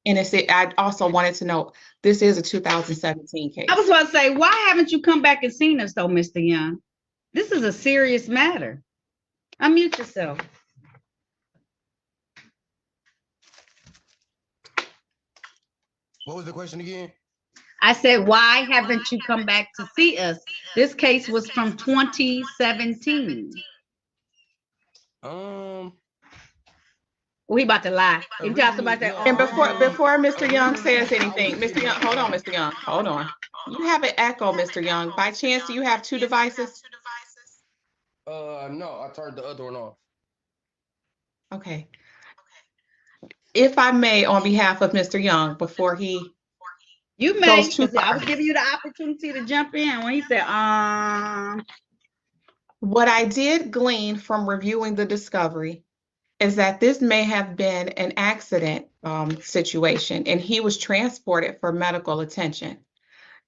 And I also wanted to know, this is a 2017 case. I was about to say, why haven't you come back and seen us though, Mr. Young? This is a serious matter. Unmute yourself. What was the question again? I said, why haven't you come back to see us? This case was from 2017. We about to lie. And before Mr. Young says anything, Mr. Young, hold on, Mr. Young, hold on. You have an echo, Mr. Young. By chance, do you have two devices? No, I turned the other one off. Okay. If I may, on behalf of Mr. Young, before he You may, I was giving you the opportunity to jump in when he said, What I did glean from reviewing the discovery is that this may have been an accident situation, and he was transported for medical attention.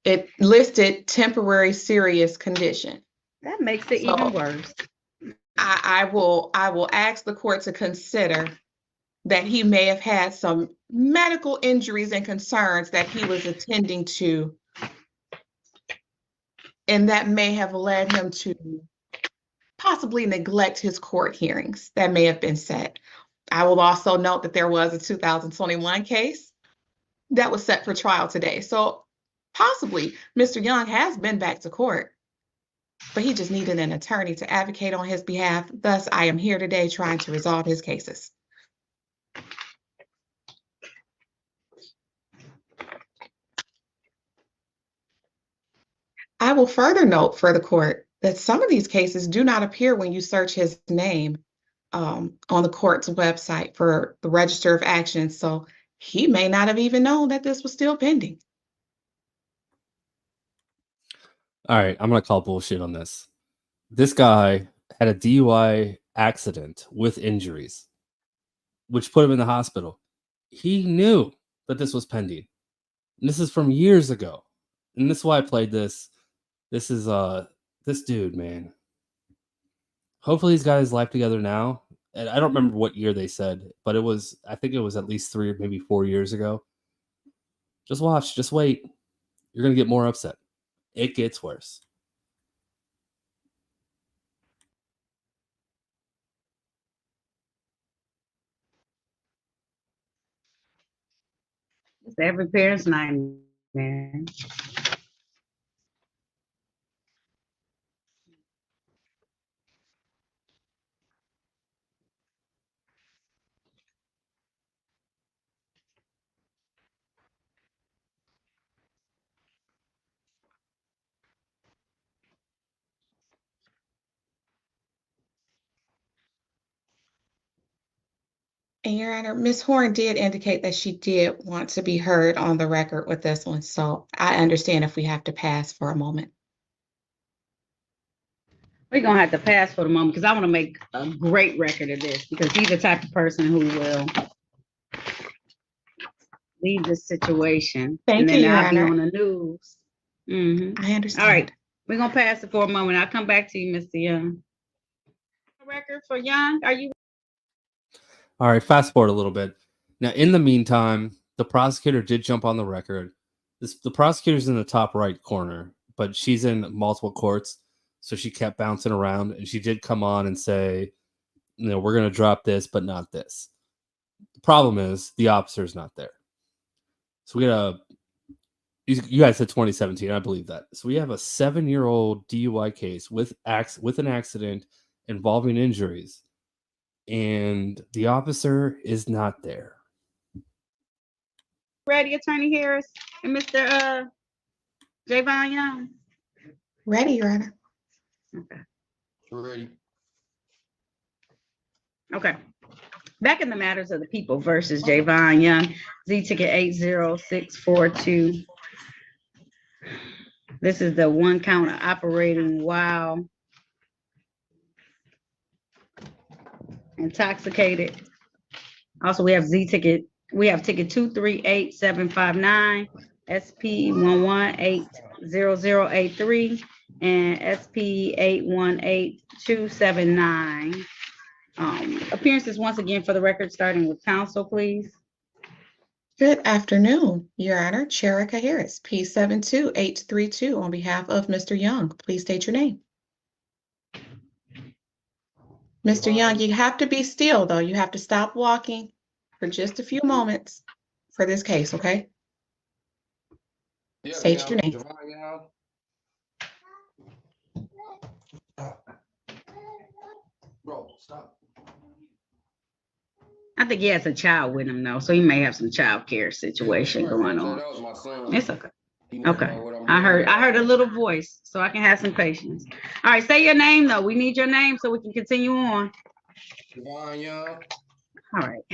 It listed temporary serious condition. That makes it even worse. I will ask the court to consider that he may have had some medical injuries and concerns that he was attending to, and that may have led him to possibly neglect his court hearings that may have been set. I will also note that there was a 2021 case that was set for trial today. So possibly Mr. Young has been back to court, but he just needed an attorney to advocate on his behalf. Thus, I am here today trying to resolve his cases. I will further note for the court that some of these cases do not appear when you search his name on the court's website for the Register of Actions. So he may not have even known that this was still pending. All right, I'm going to call bullshit on this. This guy had a DUI accident with injuries, which put him in the hospital. He knew that this was pending. And this is from years ago. And this is why I played this. This is this dude, man. hopefully he's got his life together now. And I don't remember what year they said, but I think it was at least 3 or maybe 4 years ago. Just watch, just wait. You're going to get more upset. It gets worse. It's every parent's nightmare. And Your Honor, Ms. Horn did indicate that she did want to be heard on the record with this one, so I understand if we have to pass for a moment. We're gonna have to pass for the moment because I want to make a great record of this because he's the type of person who will leave this situation. Thank and then you, Your I'll be Honor. on the news. I understand. All right, we're gonna pass it for a moment. I'll come back to you, Mr. Young. Record for Young, are you? All right, fast forward a little bit. Now, in the meantime, the prosecutor did jump on the record. The prosecutor's in the top right corner, but she's in multiple courts, so she kept bouncing around, and she did come on and say, we're going to drop this, but not this. The problem is the officer's not there. So we got you guys said 2017, I believe that. So we have a 7-year-old DUI case with an accident involving injuries, and the officer is not there. Ready, Attorney Harris and Mr. Javon Young? Ready, Your Honor. Okay. Ready. Okay. Back in the matters of the people versus Javon Young, Z ticket 80642. This is the one count of operating while intoxicated. Also, we have ticket 238759, SP 1180083, and SP 818279. Appearances once again for the record, starting with counsel, please. Good afternoon, Your Honor. Cherika Harris, P72832, on behalf of Mr. Young. Please state your name. Mr. Young, you have to be still, though. You have to stop walking for just a few moments for this case, okay? Yeah, State your name. Javon Young. Bro, stop. I think he has a child with him though, so he may have some child care situation going on. That was my son. It's okay. He knows Okay. what I'm I doing. heard a little voice, so I can have some patience. All right, say your name though. We need your name so we can continue on. Javon Young. All right.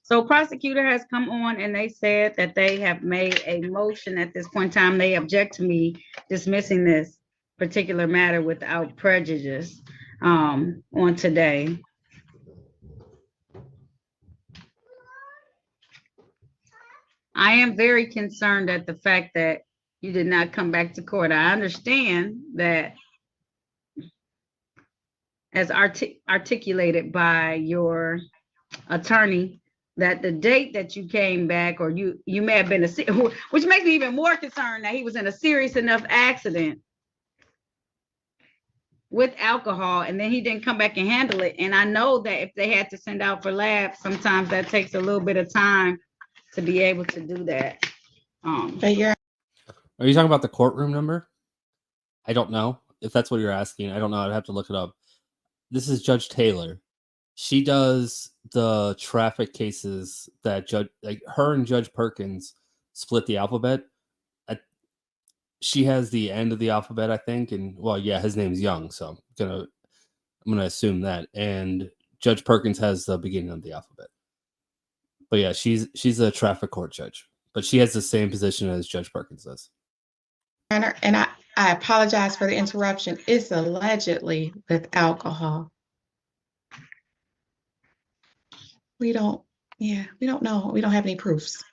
So prosecutor has come on and they said that they have made a motion at this point in time. They object to me dismissing this particular matter without prejudice on today. I am very concerned at the fact that you did not come back to court. I understand that as articulated by your attorney, that the date that you came back, or you may have been which makes me even more concerned that he was in a serious enough accident with alcohol, and then he didn't come back and handle it. And I know that if they had to send out for labs, sometimes that takes a little bit of time to be able to do that. But you're Are you talking about the courtroom number? I don't know if that's what you're asking. I don't know. I'd have to look it up. This is Judge Taylor. She does the traffic cases that her and Judge Perkins split the alphabet. She has the end of the alphabet, I think, and his name's Young, so I'm gonna assume that. And Judge Perkins has the beginning of the alphabet. But yeah, she's a traffic court judge, but she has the same position as Judge Perkins does. And I apologize for the interruption. It's allegedly with alcohol. We don't know. We don't have any proofs.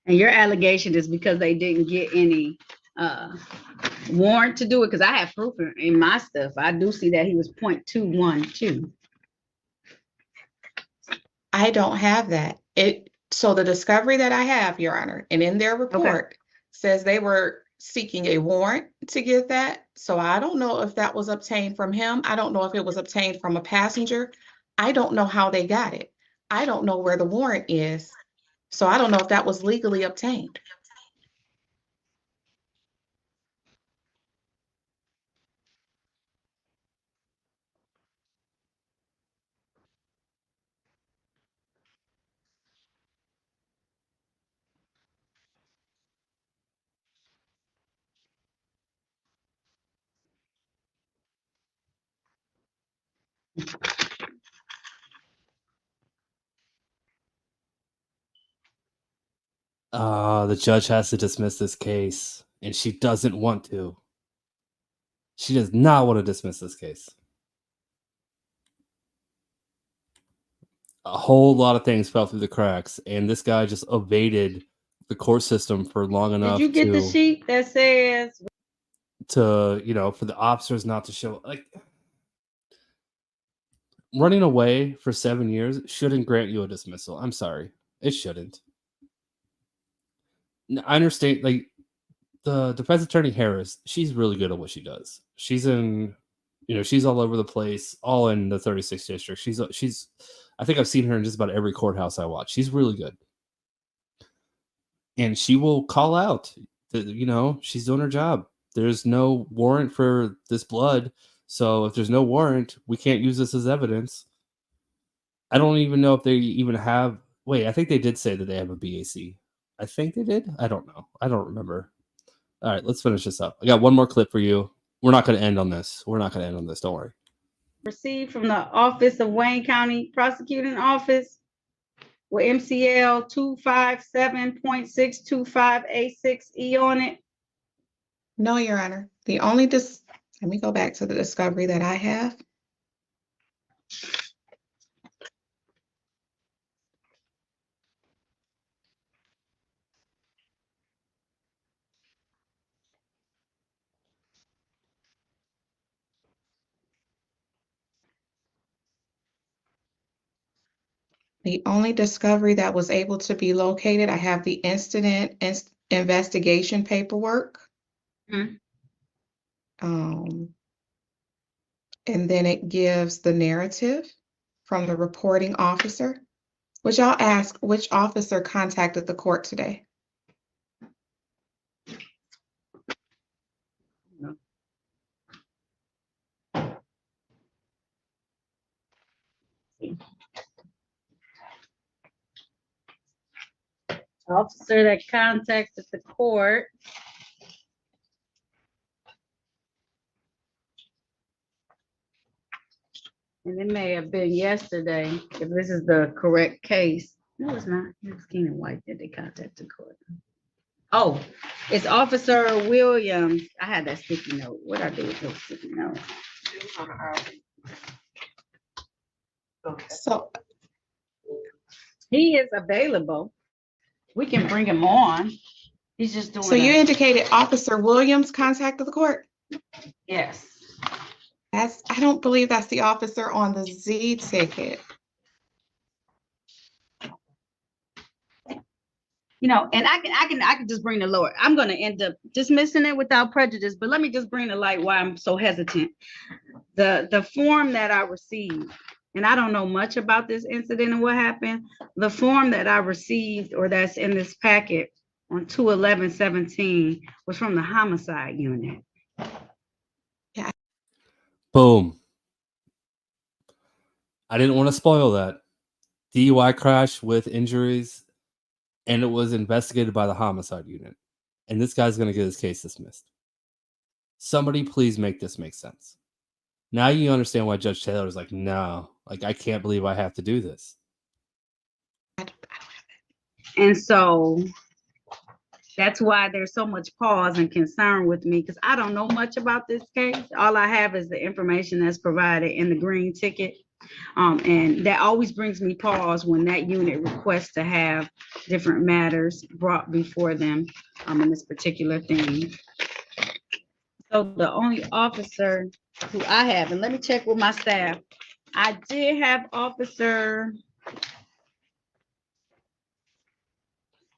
And your allegation is because they didn't get any warrant to do it, because I have proof in my stuff. I do see that he was .212. I don't have that. So the discovery that I have, Your Honor, and in their report says they were seeking a warrant to get that. So I don't know if that was obtained from him. I don't know if it was obtained from a passenger. I don't know how they got it. I don't know where the warrant is. So I don't know if that was legally obtained. The judge has to dismiss this case, and she doesn't want to. She does not want to dismiss this case. A whole lot of things fell through the cracks, and this guy just evaded the court system for long enough. Did you get the sheet that says for the officers not to show, like, running away for 7 years shouldn't grant you a dismissal. I'm sorry, it shouldn't. I understand, like, the defense attorney Harris, she's really good at what she does. She's she's all over the place, all in the 36th district. She's I think I've seen her in just about every courthouse I watch. She's really good. And she will call out that, she's doing her job. There's no warrant for this blood. So if there's no warrant, we can't use this as evidence. I don't even know if they even have, I think they did say that they have a BAC. I think they did. I don't know. I don't remember. All right, let's finish this up. I got one more clip for you. We're not going to end on this. Don't worry. received from the Office of Wayne County Prosecuting Office with MCL 257.625A6E on it? No, Your Honor. Let me go back to the discovery that I have. The only discovery that was able to be located, I have the incident investigation paperwork. Mm-hmm. And then it gives the narrative from the reporting officer, which I'll ask which officer contacted the court today. Officer that contacted the court. And it may have been yesterday, if this is the correct case. No, it's not. It was Keenan White that they contacted the court. Oh, it's Officer Williams. I had that sticky note. What did I do with those sticky notes? So he is available. We can bring him on. He's just doing. So you indicated Officer Williams contacted the court? Yes. I don't believe that's the officer on the Z ticket. And I can just bring the lower. I'm going to end up dismissing it without prejudice, but let me just bring to light why I'm so hesitant. The form that I received, and I don't know much about this incident and what happened. The form that I received, or that's in this packet on 2/11/17, was from the homicide unit. Yeah. Boom. I didn't want to spoil that. DUI crash with injuries, and it was investigated by the homicide unit. And this guy's going to get his case dismissed. Somebody please make this make sense. Now you understand why Judge Taylor is like, no, like, I can't believe I have to do this. And so that's why there's so much pause and concern with me, because I don't know much about this case. All I have is the information that's provided in the green ticket. And that always brings me pause when that unit requests to have different matters brought before them in this particular thing. So the only officer who I have, and let me check with my staff. I did have Officer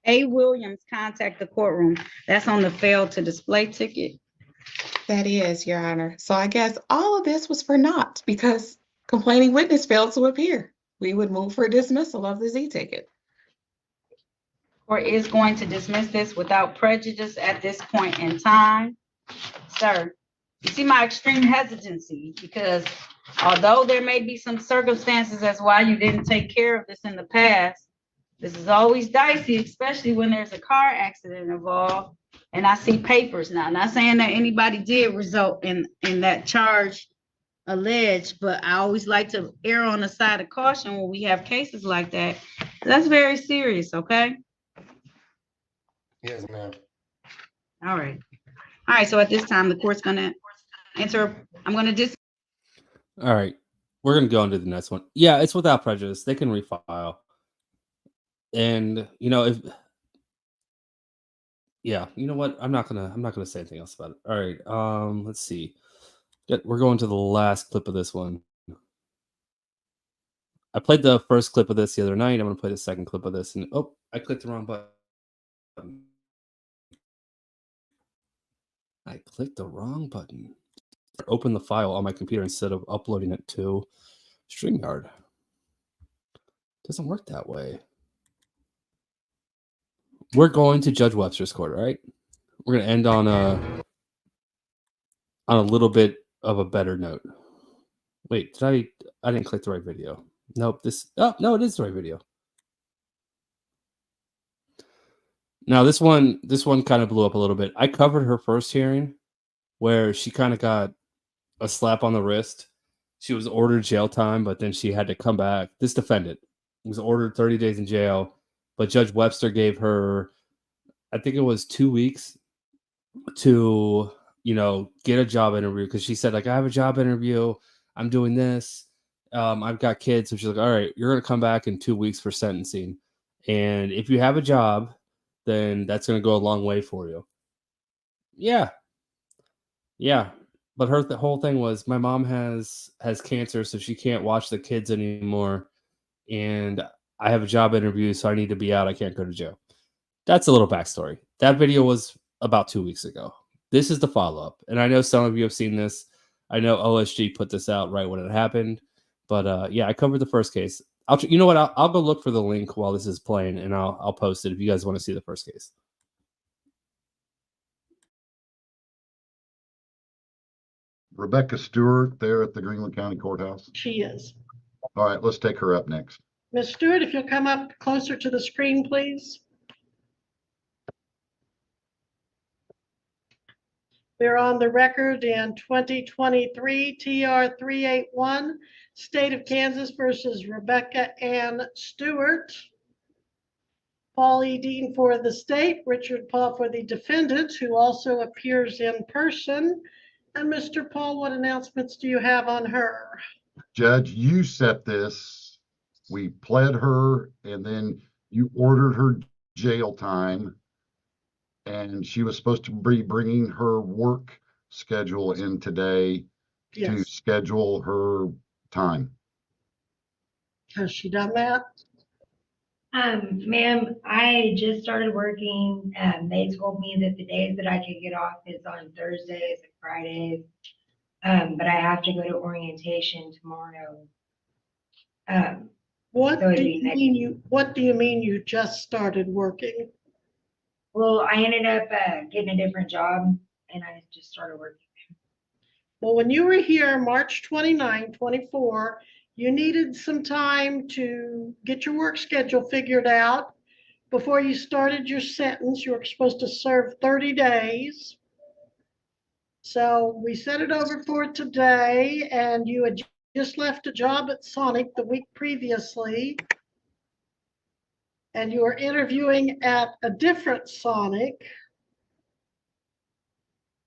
A. Williams contact the courtroom. That's on the fail to display ticket. That is, Your Honor. So I guess all of this was for naught because complaining witness failed to appear. We would move for dismissal of the Z ticket. Court is going to dismiss this without prejudice at this point in time. Sir, you see my extreme hesitancy because although there may be some circumstances as why you didn't take care of this in the past, this is always dicey, especially when there's a car accident involved. And I see papers now. Not saying that anybody did result in that charge alleged, but I always like to err on the side of caution when we have cases like that. That's very serious, okay? Yes, ma'am. All right. All right, so at this time, the court's gonna enter, I'm gonna All right. We're going to go into the next one. Yeah, it's without prejudice. They can refile. And, you know, if... Yeah, you know what? I'm not gonna say anything else about it. All right. Let's see. We're going to the last clip of this one. I played the first clip of this the other night. I'm gonna play the second clip of this, and oh, I clicked the wrong button. I clicked the wrong button. Open the file on my computer instead of uploading it to StreamYard. Doesn't work that way. We're going to Judge Webster's court, all right? We're gonna end on a little bit of a better note. Wait, I didn't click the right video. Nope, no, it is the right video. Now this one kind of blew up a little bit. I covered her first hearing where she kind of got a slap on the wrist. She was ordered jail time, but then she had to come back. This defendant was ordered 30 days in jail, but Judge Webster gave her, I think it was 2 weeks to, get a job interview, because she said, like, I have a job interview. I'm doing this. I've got kids. So she's like, all right, you're going to come back in 2 weeks for sentencing. And if you have a job, then that's going to go a long way for you. Yeah. Yeah. But the whole thing was, my mom has cancer, so she can't watch the kids anymore. And I have a job interview, so I need to be out. I can't go to jail. That's a little backstory. That video was about 2 weeks ago. This is the follow-up. And I know some of you have seen this. I know OSG put this out right when it happened. But yeah, I covered the first case. You know what? I'll go look for the link while this is playing, and I'll post it if you guys want to see the first case. Rebecca Stewart there at the Greenland County Courthouse. She is. All right, let's take her up next. Ms. Stewart, if you'll come up closer to the screen, please. We're on the record in 2023 TR 381, State of Kansas versus Rebecca Ann Stewart. Paul E. Dean for the state, Richard Paul for the defendant, who also appears in person. And Mr. Paul, what announcements do you have on her? Judge, you set this. We pled her, and then you ordered her jail time. And she was supposed to be bringing her work schedule in today to schedule her time. Has she done that? Ma'am, I just started working. They told me that the days that I could get off is on Thursdays and Fridays. But I have to go to orientation tomorrow. What do you mean you just started working? Well, I ended up getting a different job, and I just started working. Well, when you were here March 29, 24, you needed some time to get your work schedule figured out before you started your sentence. You were supposed to serve 30 days. So we set it over for today, and you had just left a job at Sonic the week previously. And you were interviewing at a different Sonic.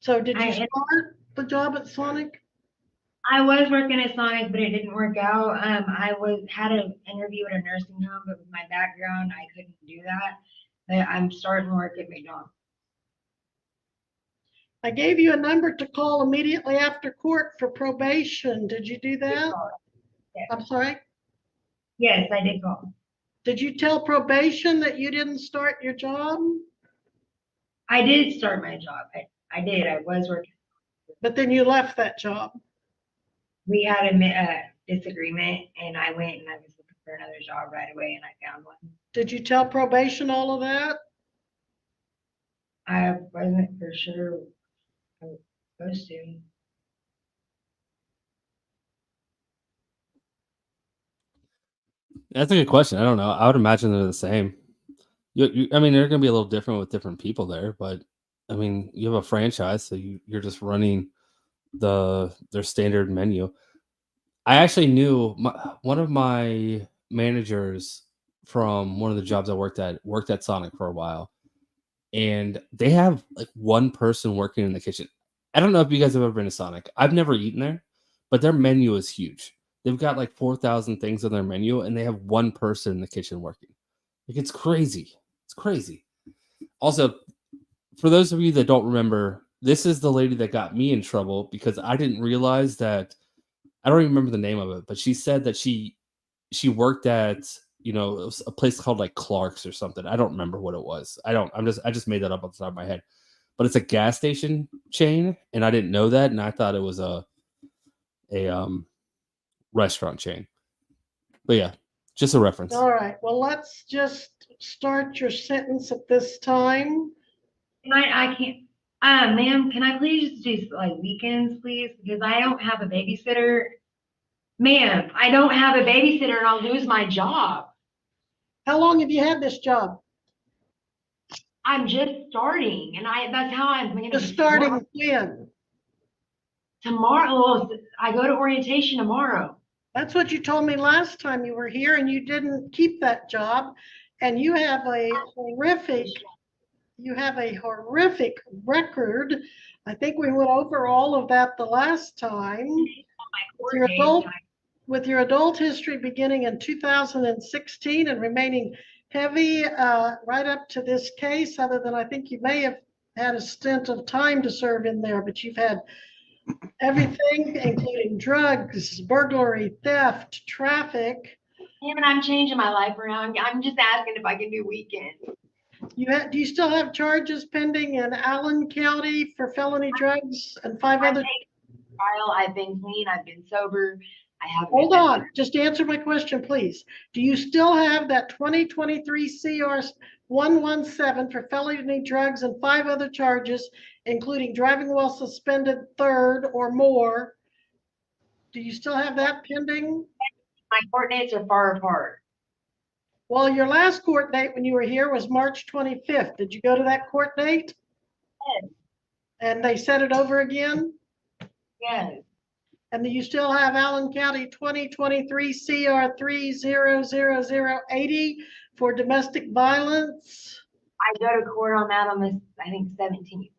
So did you start the job at Sonic? I was working at Sonic, but it didn't work out. Had an interview at a nursing home, but with my background, I couldn't do that. But I'm starting work at McDonald's. I gave you a number to call immediately after court for probation. Did you do that? I'm sorry? Yes, I did call. Did you tell probation that you didn't start your job? I did start my job. I did. I was working. But then you left that job. We had a disagreement, and I went and I was looking for another job right away, and I found one. Did you tell probation all of that? I wasn't for sure I was supposed to. That's a good question. I don't know. I would imagine they're the same. I mean, they're going to be a little different with different people there, but I mean, you have a franchise, so you're just running their standard menu. I actually knew one of my managers from one of the jobs I worked at Sonic for a while, and they have like one person working in the kitchen. I don't know if you guys have ever been to Sonic. I've never eaten there, but their menu is huge. They've got like 4,000 things on their menu, and they have one person in the kitchen working. Like, it's crazy. It's crazy. Also, for those of you that don't remember, this is the lady that got me in trouble because I didn't realize that. I don't even remember the name of it, but she said that she worked at, it was a place called like Clark's or something. I don't remember what it was. I just made that up off the top of my head. But it's a gas station chain, and I didn't know that, and I thought it was a restaurant chain. But yeah, just a reference. All right. Well, let's just start your sentence at this time. I can't. Ma'am, can I please just do like weekends, please? Because I don't have a babysitter. Ma'am, I don't have a babysitter and I'll lose my job. How long have you had this job? I'm just starting, and that's how I'm going to. Just starting when? Tomorrow. I go to orientation tomorrow. That's what you told me last time you were here, and you didn't keep that job. And you have a horrific record. I think we went over all of that the last time. With your adult history beginning in 2016 and remaining heavy right up to this case, other than I think you may have had a stint of time to serve in there, but you've had everything, including drugs, burglary, theft, traffic. And I'm changing my life around. I'm just asking if I can do weekends. Do you still have charges pending in Allen County for felony drugs and 5 other? Trial. I've been clean. I've been sober. Hold on, just answer my question, please. Do you still have that 2023 CR 117 for felony drugs and 5 other charges, including driving while suspended third or more? Do you still have that pending? My court dates are far apart. Well, your last court date when you were here was March 25th. Did you go to that court date? Yes. And they set it over again? Yes. And do you still have Allen County 2023 CR 300080 for domestic violence? I go to court on that on this, I think, 17th.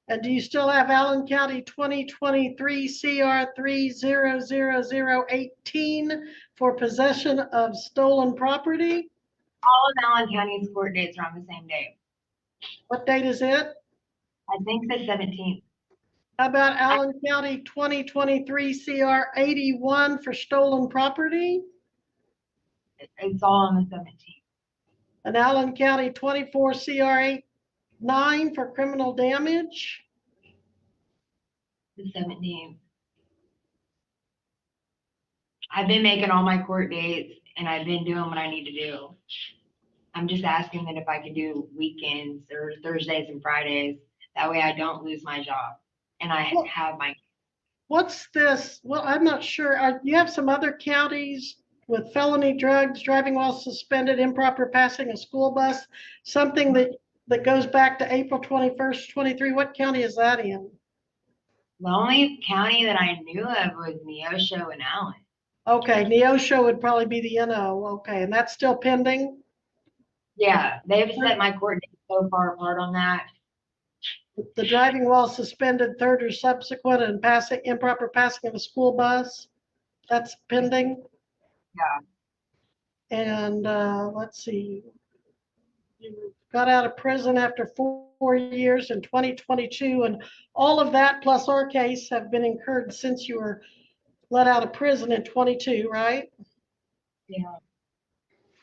And do you still have Allen County 2023 CR 300018 for possession of stolen property? All of Allen County's court dates are on the same day. What date is it? I think the 17th. How about Allen County 2023 CR 81 for stolen property? It's all on the 17th. And Allen County 24 CR 89 for criminal damage? The 17th. I've been making all my court dates and I've been doing what I need to do. I'm just asking that if I could do weekends or Thursdays and Fridays. That way I don't lose my job. And I have my. What's this? Well, I'm not sure. You have some other counties with felony drugs, driving while suspended, improper passing a school bus, something that goes back to April 21st, 23. What county is that in? The only county that I knew of was Neosho and Allen. Okay, Neosho would probably be the NO. Okay, and that's still pending? Yeah, they've set my court date so far apart on that. The driving while suspended, third or subsequent, and passing, improper passing of a school bus, that's pending. Yeah. And let's see, you got out of prison after 4 years in 2022, and all of that plus our case have been incurred since you were let out of prison in 22, right? Yeah.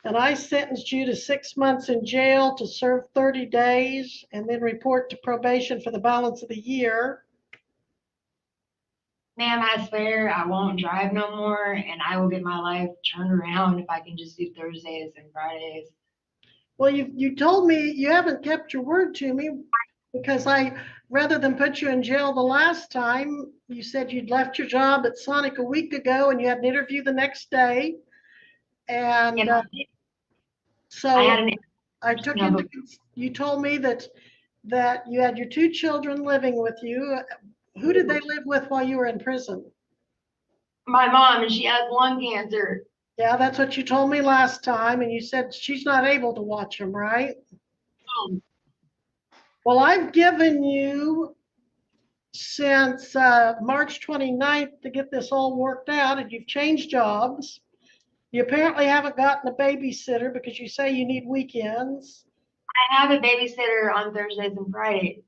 And I sentenced you to 6 months in jail to serve 30 days and then report to probation for the balance of the year. Ma'am, I swear I won't drive no more and I will get my life turned around if I can just do Thursdays and Fridays. Well, you told me you haven't kept your word to me, because rather than put you in jail the last time, you said you'd left your job at Sonic a week ago and you had an interview the next day. And so I took into, you told me that you had your 2 children living with you. Who did they live with while you were in prison? My mom, and she has lung cancer. Yeah, that's what you told me last time, and you said she's not able to watch them, right? Well, I've given you since March 29th to get this all worked out, and you've changed jobs. You apparently haven't gotten a babysitter because you say you need weekends. I have a babysitter on Thursdays and Fridays.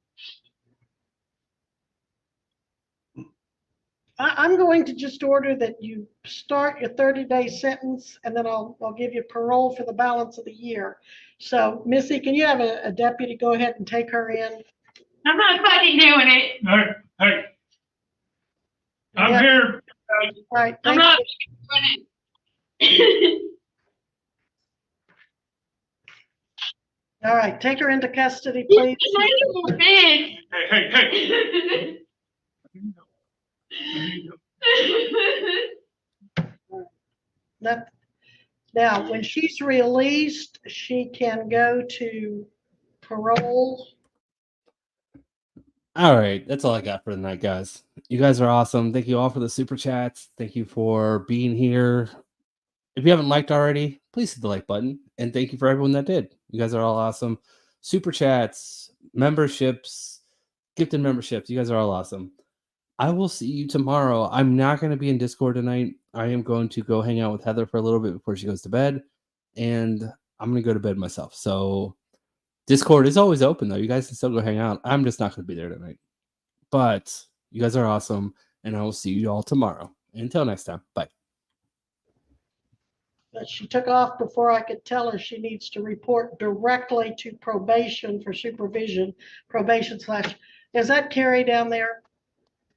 I'm going to just order that you start your 30-day sentence, and then I'll give you parole for the balance of the year. So, Missy, can you have a deputy go ahead and take her in? I'm not fucking doing it. Hey, I'm here. All right, I'm not doing it. All right, take her into custody, please. Hey. Now, when she's released, she can go to parole. All right, that's all I got for the night, guys. You guys are awesome. Thank you all for the super chats. Thank you for being here. If you haven't liked already, please hit the like button. And thank you for everyone that did. You guys are all awesome. Super chats, memberships, gifted memberships. You guys are all awesome. I will see you tomorrow. I'm not going to be in Discord tonight. I am going to go hang out with Heather for a little bit before she goes to bed. And I'm going to go to bed myself. So Discord is always open, though. You guys can still go hang out. I'm just not going to be there tonight. But you guys are awesome. And I will see you all tomorrow. Until next time. Bye. But she took off before I could tell her she needs to report directly to probation for supervision. Probation / is that Carrie down there?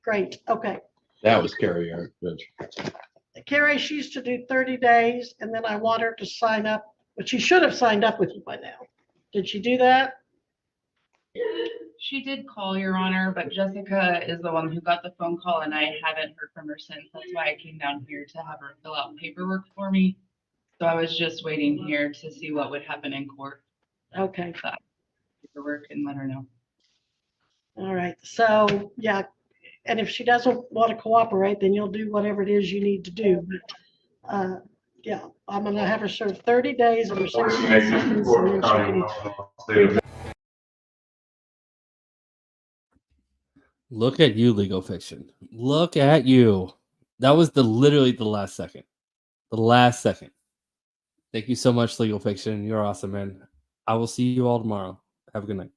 Great. Okay. That was Carrie, our judge. Carrie, she used to do 30 days, and then I want her to sign up, but she should have signed up with you by now. Did she do that? She did call, Your Honor, but Jessica is the one who got the phone call, and I haven't heard from her since. That's why I came down here to have her fill out paperwork for me. So I was just waiting here to see what would happen in court. Okay. Paperwork and let her know. All right. So, yeah. And if she doesn't want to cooperate, then you'll do whatever it is you need to do. But, yeah, I'm going to have her serve 30 days of her 60-day sentence, and then she can. Look at you, legal fiction. Look at you. That was literally the last second. The last second. Thank you so much, legal fiction. You're awesome, man. I will see you all tomorrow. Have a good night.